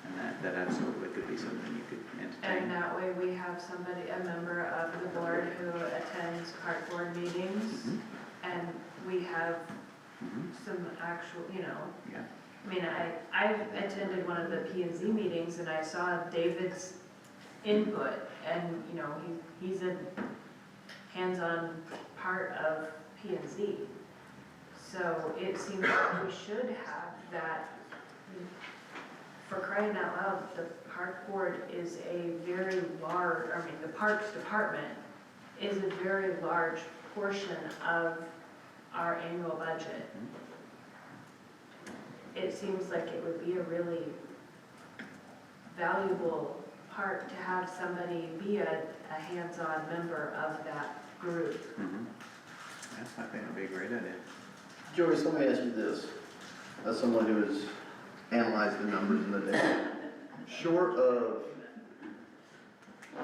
And that absolutely could be something you could entertain. And that way we have somebody, a member of the board who attends park board meetings, Mhm. and we have Mhm. some actual, Yeah. I mean, I've attended one of the P and Z meetings and I saw David's input, and, he's a hands-on part of P and Z. So it seems like we should have that. For crying out loud, the park board is a very large, the parks department is a very large portion of our annual budget. It seems like it would be a really valuable part to have somebody be a hands-on member of that group. Mhm. Yes, I think it'd be a great idea. Joyce, let me ask you this, as someone who has analyzed the numbers in the data, short of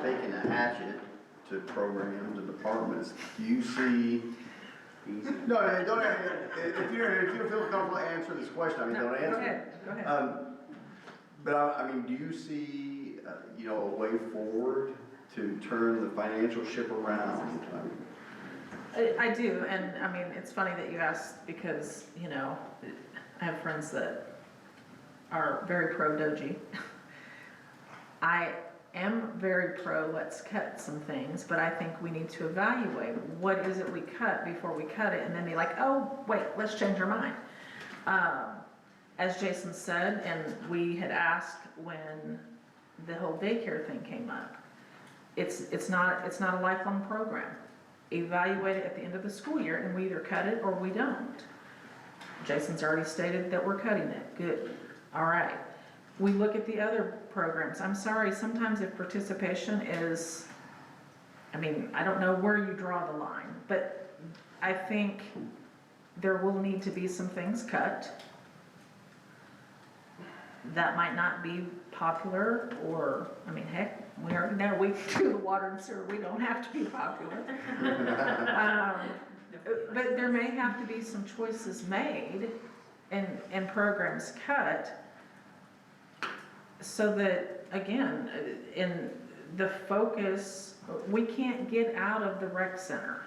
taking a hatchet to programs and departments, do you see? Easy. No, don't, if you feel comfortable answering this question, don't answer. Go ahead. But I mean, do you see, a way forward to turn the financial ship around? I do, and I mean, it's funny that you asked because, I have friends that are very pro Doji. I am very pro let's cut some things, but I think we need to evaluate what is it we cut before we cut it and then be like, oh, wait, let's change our mind. As Jason said, and we had asked when the whole daycare thing came up, it's not a lifelong program. Evaluate it at the end of the school year and we either cut it or we don't. Jason's already stated that we're cutting it. Good. All right. We look at the other programs. I'm sorry, sometimes if participation is, I don't know where you draw the line, but I think there will need to be some things cut that might not be popular, or, heck, we already know we do the water and sewer, we don't have to be popular. But there may have to be some choices made and programs cut so that, again, in the focus, we can't get out of the rec center.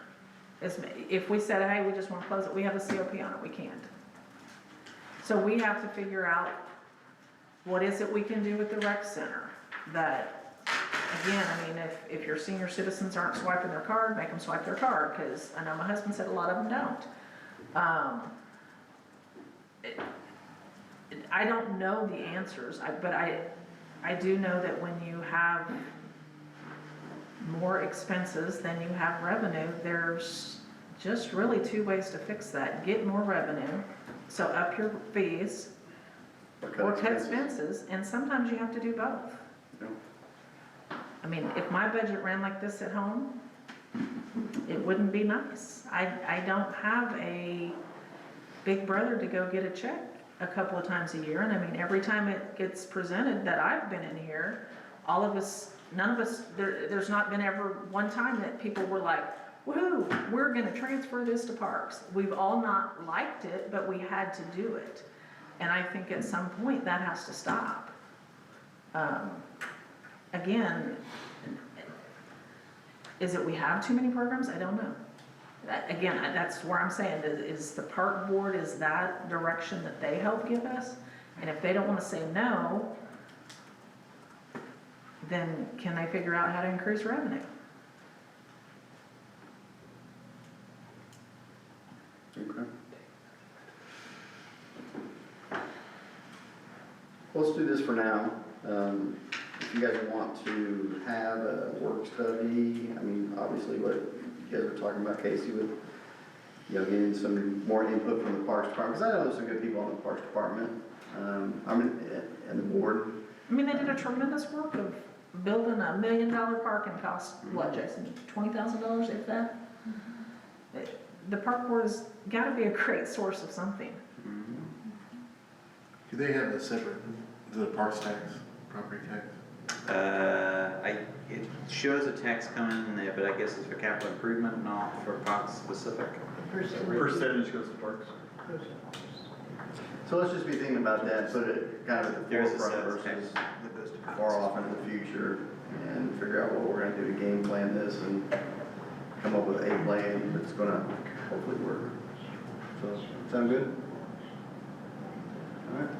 If we said, hey, we just want to close it, we have a COP on it, we can't. So we have to figure out what is it we can do with the rec center that again, I mean, if your senior citizens aren't swiping their card, make them swipe their card, because I know my husband said a lot of them don't. I don't know the answers, but I do know that when you have more expenses than you have revenue, there's just really two ways to fix that. Get more revenue, so up your fees, or cut expenses, and sometimes you have to do both. I mean, if my budget ran like this at home, it wouldn't be nice. I don't have a big brother to go get a check a couple of times a year, and I mean, every time it gets presented that I've been in here, all of us, none of us, there's not been ever one time that people were like, woohoo, we're gonna transfer this to parks. We've all not liked it, but we had to do it. And I think at some point that has to stop. Again, is it we have too many programs? I don't know. Again, that's where I'm saying, is the park board, is that direction that they help give us? And if they don't wanna say no, then can they figure out how to increase revenue? Okay. Let's do this for now. If you guys want to have a work study, I mean, obviously what you guys were talking about, Casey, with, you know, getting some more input from the Parks Department, because I know there's some good people on the Parks Department, I mean, and the board. I mean, they did a tremendous work of building $1 million parking cost, what, Jason, $20,000 if that? The park board has gotta be a great source of something. Do they have a separate, the parks tax, property tax? It shows a tax coming in there, but I guess it's for capital improvement, not for parks specific. Percentage goes to parks. So let's just be thinking about that, put it kind of at the There is a forefront sales tax versus that goes to parks. far off into the future, and figure out what we're gonna do to game plan this and come up with a plan that's gonna hopefully work. So, sound good? All right.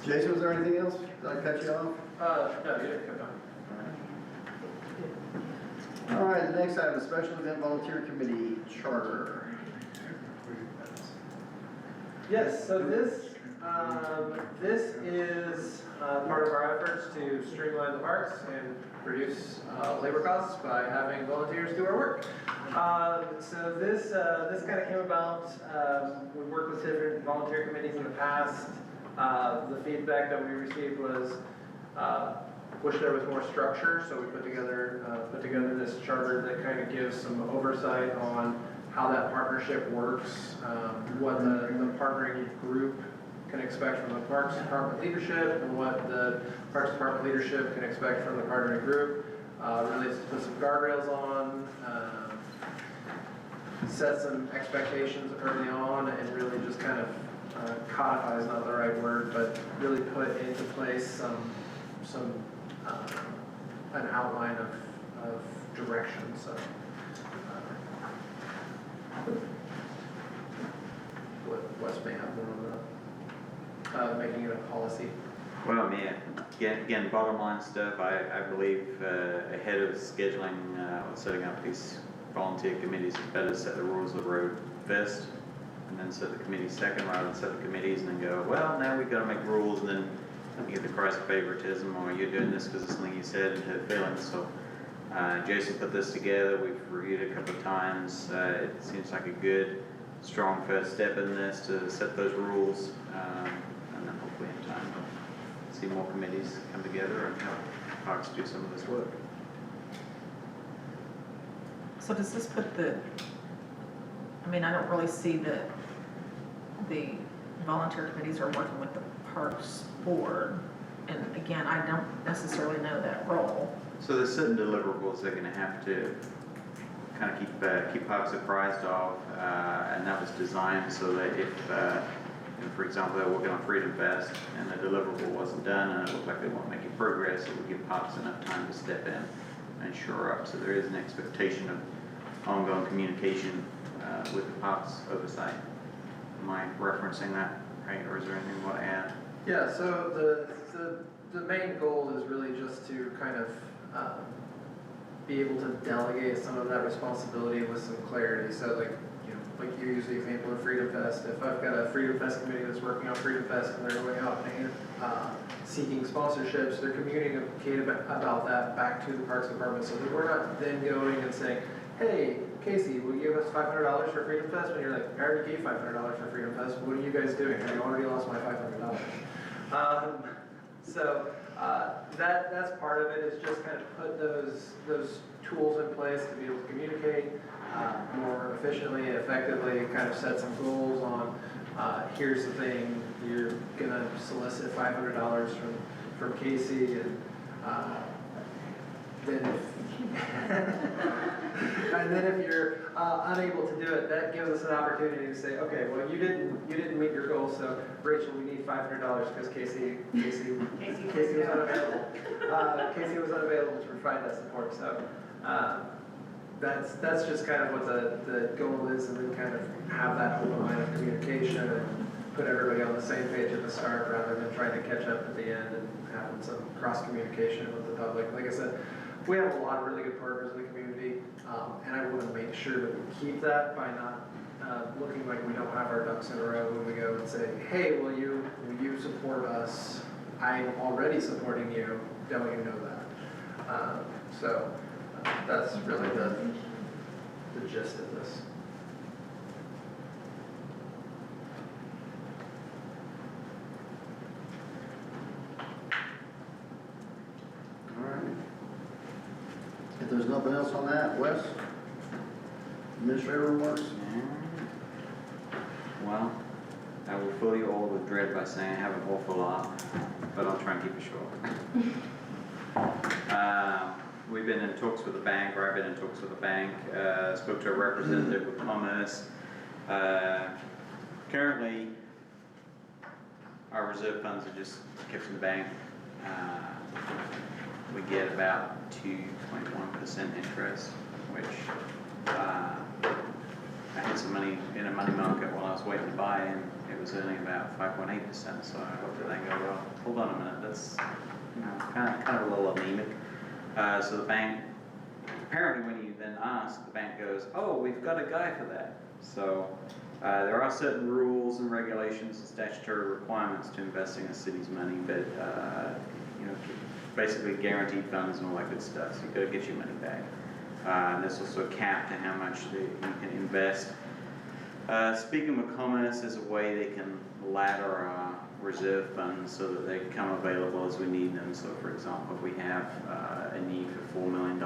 Jason, was there anything else? Did I cut you off? No, you didn't come down. All right, the next item, Special Event Volunteer Committee Charter. Yes, so this is part of our efforts to streamline the parks and reduce labor costs by having volunteers do our work. So this kind of came about, we worked with different volunteer committees in the past. The feedback that we received was, wish there was more structure, so we put together this charter that kind of gives some oversight on how that partnership works, what the partnering group can expect from the Parks Department leadership, and what the Parks Department leadership can expect from the partnering group. Really put some guardrails on, set some expectations early on, and really just kind of codify is not the right word, but really put into place an outline of direction. So Wes may have more on making it a policy. Well, yeah, again, bottom line stuff, I believe ahead of scheduling, setting up these volunteer committees, it's better to set the rules of the road first, and then set the committees second, rather than set the committees and then go, well, now we've got to make rules, and then you get the cross favoritism, or you're doing this because it's something you said and hurt feelings. So Jason put this together, we've reviewed it a couple of times, it seems like a good, strong first step in this to set those rules, and then hopefully in time we'll see more committees come together and help parks do some of this work. So does this put I mean, I don't really see the volunteer committees are working with the Parks Board, and again, I don't necessarily know that role. So there's certain deliverables they're gonna have to kind of keep parks apprised of, and that was designed so that if, for example, they're working on Freedom Fest and the deliverable wasn't done and it looked like they weren't making progress, it would give parks enough time to step in and shore up. So there is an expectation of ongoing communication with the parks oversight. Am I referencing that right, or is there anything you want to add? Yeah, so the the main goal is really just to kind of be able to delegate some of that responsibility with some clarity. So like, you know, like you use the example of Freedom Fest. If I've got a Freedom Fest committee that's working on Freedom Fest and they're going out and seeking sponsorships, they're communicating about that back to the Parks Department so that we're not then going and saying, hey, Casey, will you give us $500 for Freedom Fest? When you're like, I already gave $500 for Freedom Fest. What are you guys doing? I already lost my $500. That's part of it, is just kind of put those tools in place to be able to communicate more efficiently and effectively, kind of set some goals on, here's the thing, you're gonna solicit $500 from Casey, and then if you're unable to do it, that gives us an opportunity to say, okay, well, you didn't meet your goal, so Rachel, we need $500 because Casey was unavailable. Casey was unavailable to provide that support. So that's just kind of what the goal is, and then kind of have that open line of communication and put everybody on the same page at the start rather than trying to catch up at the end and having some cross communication with the public. Like I said, we have a lot of really good partners in the community, and I want to make sure that we keep that by not looking like we don't have our ducks in a row when we go and say, hey, will you support us? I'm already supporting you, don't you know that? So that's really the gist of this. All right. If there's nothing else on that, Wes? Administrator remarks? Well, I will fill you all with dread by saying I have an awful lot, but I'll try and keep it short. We've been in talks with the bank, or I've been in talks with the bank, spoke to a representative with Commerce. Currently, our reserve funds are just kept in the bank. We get about 2.1% interest, which I had some money in a money market while I was waiting to buy, and it was earning about 5.8%. So I looked at that and go, well, hold on a minute, that's kind of a little anemic. So the bank, apparently when you then ask, the bank goes, oh, we've got a guy for that. So there are certain rules and regulations and statutory requirements to investing a city's money, but basically guaranteed funds and all that good stuff. So you've got to get your money back. And there's also a cap to how much you can invest. Speaking with Commerce, there's a way they can ladder our reserve funds so that they become available as we need them. So for example, if we have a need for $4 million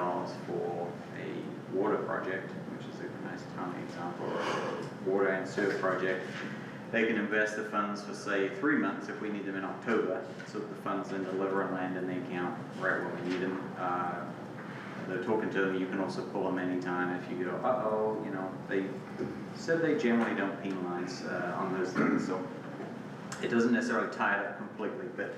for a water project, which is a nice tiny example, or a water and sewer project, they can invest the funds for say 3 months if we need them in October, so that the funds then deliver and land in the account right when we need them. They're talking to them, you can also pull them anytime if you go, uh-oh, they said they generally don't penalize on those things, so it doesn't necessarily tie it up completely, but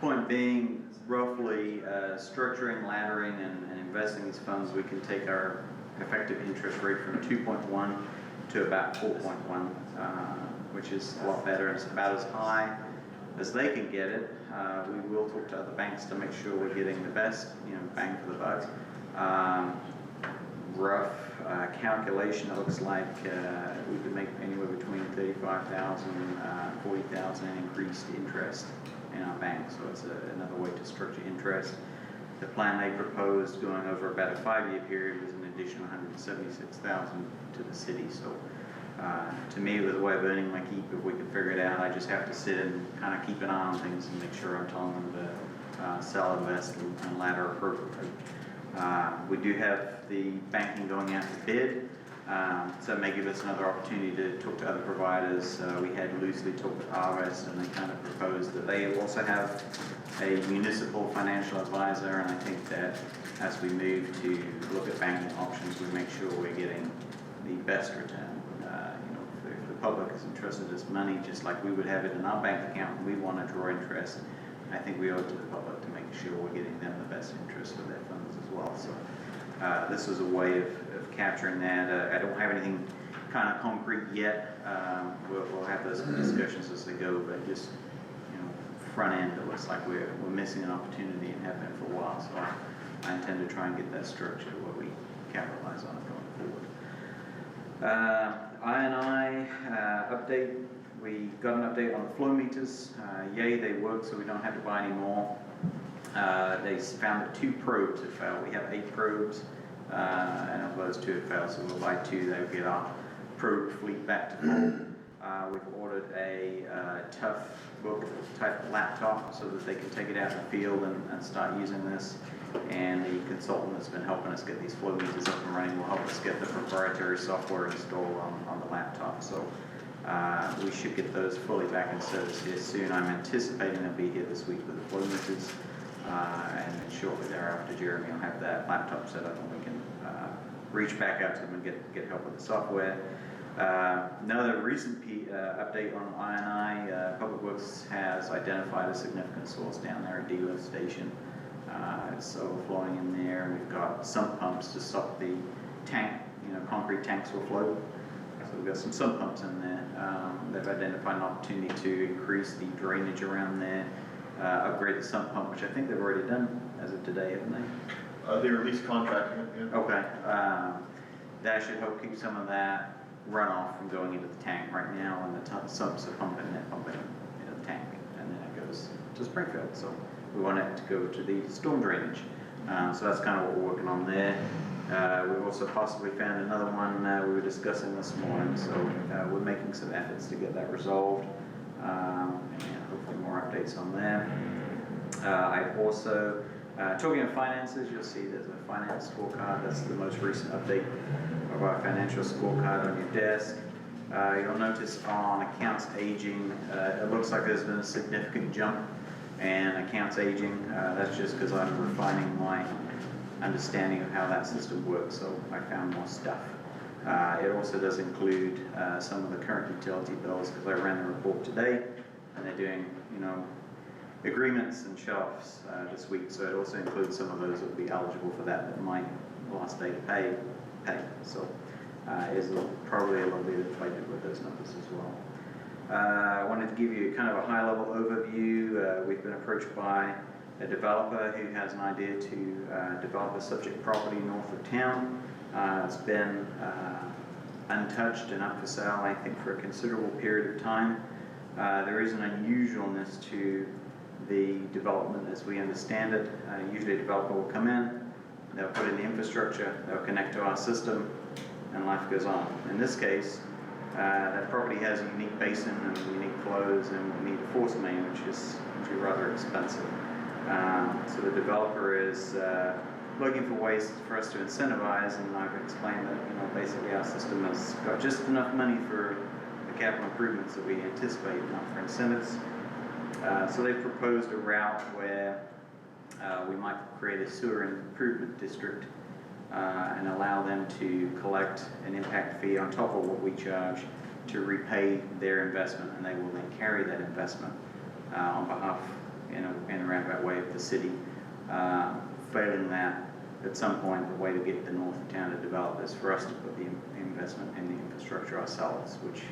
point being, roughly structuring, laddering, and investing these funds, we can take our effective interest rate from 2.1 to about 4.1, which is a lot better, and it's about as high as they can get it. We will talk to other banks to make sure we're getting the best, bang for the buck. Rough calculation, it looks like we could make anywhere between $35,000 and $40,000 increased interest in our bank, so it's another way to structure interest. The plan they proposed going over about a 5-year period was an additional $176,000 to the city. So to me, it was a way of earning my keep if we could figure it out. I just have to sit and kind of keep an eye on things and make sure I'm telling them to sell, invest, and ladder appropriately. We do have the banking going out to bid, so it may give us another opportunity to talk to other providers. We had loosely talked with Harvest, and they kind of proposed that they also have a municipal financial advisor, and I think that as we move to look at banking options, we make sure we're getting the best return. If the public is interested in this money, just like we would have it in our bank account, and we want to draw interest, I think we owe it to the public to make sure we're getting them the best interest for their funds as well. So this is a way of capturing that. I don't have anything kind of concrete yet. We'll have those discussions as they go, but just front end, it looks like we're missing an opportunity and have been for a while. So I intend to try and get that structured where we capitalize on it going forward. I&I update. We got an update on the flow meters. Yay, they work, so we don't have to buy any more. They found that 2 probes had failed. We have 8 probes, and of those 2 had failed, so we'll buy 2. They will get our probe fleet back to full. We've ordered a tough book type laptop so that they can take it out in the field and start using this. And the consultant that's been helping us get these flow meters up and running will help us get the proprietary software installed on the laptop. So we should get those fully back in service here soon. I'm anticipating they'll be here this week with the flow meters. And then shortly thereafter, Jeremy will have that laptop set up and we can reach back out to them and get help with the software. Another recent update on I&I, Public Works has identified a significant source down there, a D-lift station. It's overflowing in there, and we've got sump pumps to stop the tank, concrete tanks will float. So we've got some sump pumps in there. They've identified an opportunity to increase the drainage around there, upgrade the sump pump, which I think they've already done as of today, haven't they? They released contracting it, yeah. Okay. That should help keep some of that runoff from going into the tank right now, and the sumps are pumping into the tank, and then it goes to Springfield. So we want it to go to the storm drainage. So that's kind of what we're working on there. We've also possibly found another one we were discussing this morning, so we're making some efforts to get that resolved, and hopefully more updates on there. I've also, talking of finances, you'll see there's a finance scorecard. That's the most recent update of our financial scorecard on your desk. You'll notice on accounts aging, it looks like there's been a significant jump in accounts aging. That's just because I'm refining my understanding of how that system works, so I found more stuff. It also does include some of the current utility bills, because I ran the report today, and they're doing, agreements and shelves this week, so it also includes some of those that will be eligible for that might last day to pay. So is probably a little bit inflated with those numbers as well. I wanted to give you kind of a high-level overview. We've been approached by a developer who has an idea to develop a subject property north of town. It's been untouched and up for sale, I think, for a considerable period of time. There is an unusualness to the development as we understand it. Usually a developer will come in, they'll put in the infrastructure, they'll connect to our system, and life goes on. In this case, that property has a unique basin and unique flows, and we need a force main, which is usually rather expensive. So the developer is looking for ways for us to incentivize, and I've explained that basically our system has got just enough money for the capital improvements that we anticipate, not for incentives. So they've proposed a route where we might create a sewer improvement district and allow them to collect an impact fee on top of what we charge to repay their investment, and they will then carry that investment on behalf, in a roundabout way, of the city. Failing that, at some point, the way to get the north of town to develop is for us to put the investment in the infrastructure ourselves, which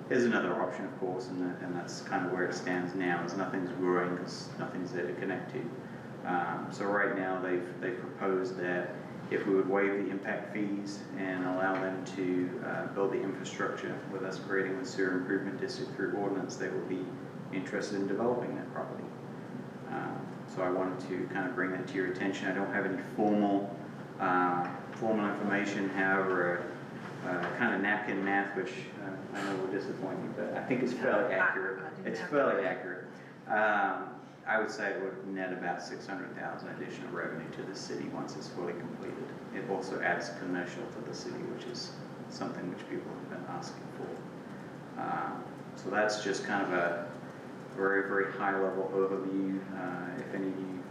is another option, of course, and that's kind of where it stands now, is nothing's growing because nothing's there to connect to. So right now they've proposed that if we would waive the impact fees and allow them to build the infrastructure with us creating the sewer improvement district through ordinance, they would be interested in developing that property. So I wanted to kind of bring that to your attention. I don't have any formal information, however, kind of napkin math, which I know will disappoint you, but I think it's fairly accurate. It's fairly accurate. I would say it would net about $600,000 additional revenue to the city once it's fully completed. It also adds commercial to the city, which is something which people have been asking for. So that's just kind of a very, very high-level overview. If any of you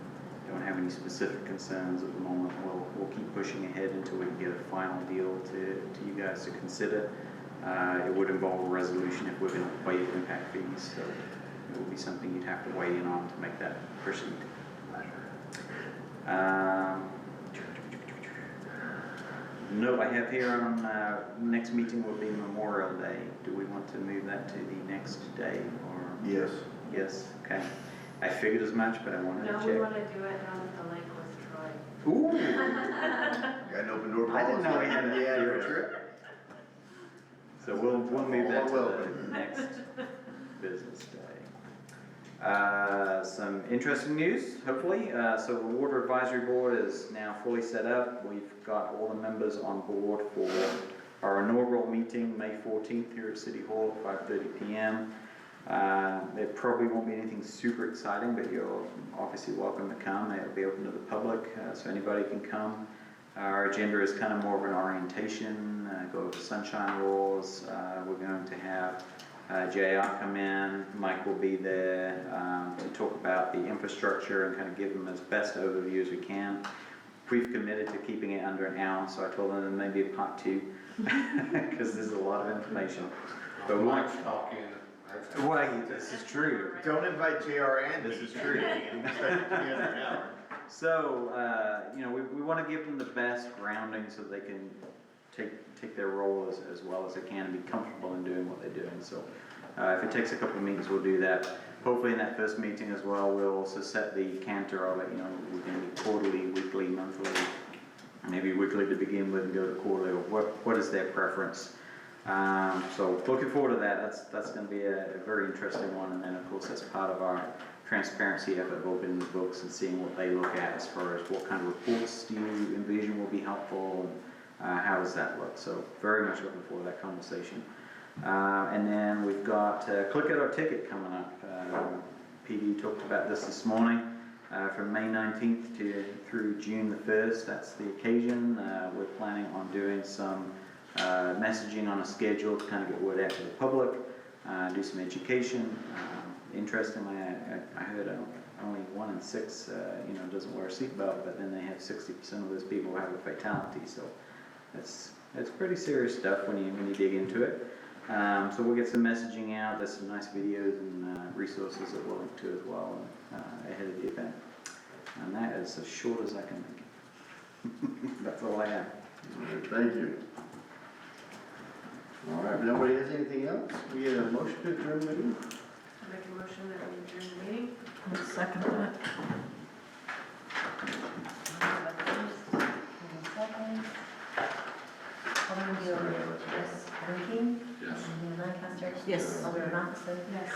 don't have any specific concerns at the moment, we'll keep pushing ahead until we can get a final deal to you guys to consider. It would involve a resolution if we're going to waive impact fees, so it will be something you'd have to weigh in on to make that proceed. Note I have here on next meeting will be Memorial Day. Do we want to move that to the next day, or? Yes. Yes, okay. I figured as much, but I wanted to No, check. we wanna do it down at the lake with Troy. Ooh, Got an open door I didn't know we policy. had a Yeah, field trip. So we'll move that to the next business day. Some interesting news, hopefully. So the Water Advisory Board is now fully set up. We've got all the members on board for our inaugural meeting, May 14th, here at City Hall at 5:30 p.m. There probably won't be anything super exciting, but you're obviously welcome to come. It'll be open to the public, so anybody can come. Our agenda is kind of more of an orientation, go over sunshine laws. We're going to have JR come in, Mike will be there to talk about the infrastructure and kind of give them as best overview as we can. We've committed to keeping it under an hour, so I told them there may be a part 2, because there's a lot of information. But Mike's talking. Well, this is true. Don't invite JR and this is true. You can expect it to be under an hour. So, you know, we want to give them the best grounding so they can take their role as well as they can and be comfortable in doing what they're doing. So, if it takes a couple of meetings, we'll do that. Hopefully in that first meeting as well, we'll also set the canter. I'll let you know we're going to be quarterly, weekly, monthly, maybe weekly to begin with and go to quarterly, or what is their preference. So looking forward to that. That's going to be a very interesting one. And then of course that's part of our transparency effort of opening the books and seeing what they look at as far as what kind of reports do you envision will be helpful and how does that look. So very much looking forward to that conversation. And then we've got Click It or Ticket coming up. PD talked about this morning. From May 19th through June the 1st, that's the occasion. We're planning on doing some messaging on a schedule to kind of get word out to the public, do some education. Interestingly, I heard only 1 in 6, doesn't wear a seatbelt, but then they have 60% of those people who have a fatality. So it's pretty serious stuff when you dig into it. So we'll get some messaging out. There's some nice videos and resources that we'll link to as well ahead of the event. And that is as short as I can make it. That's all I have. Thank you. All right, if nobody has anything else, we get a motion to adjourn the meeting. I'll make a motion that we adjourn the meeting. I'll second that. Alderman Bueller. Yes. Alderman King. Yes. Alderman Lancaster. Yes. Alderman Matheson. Yes.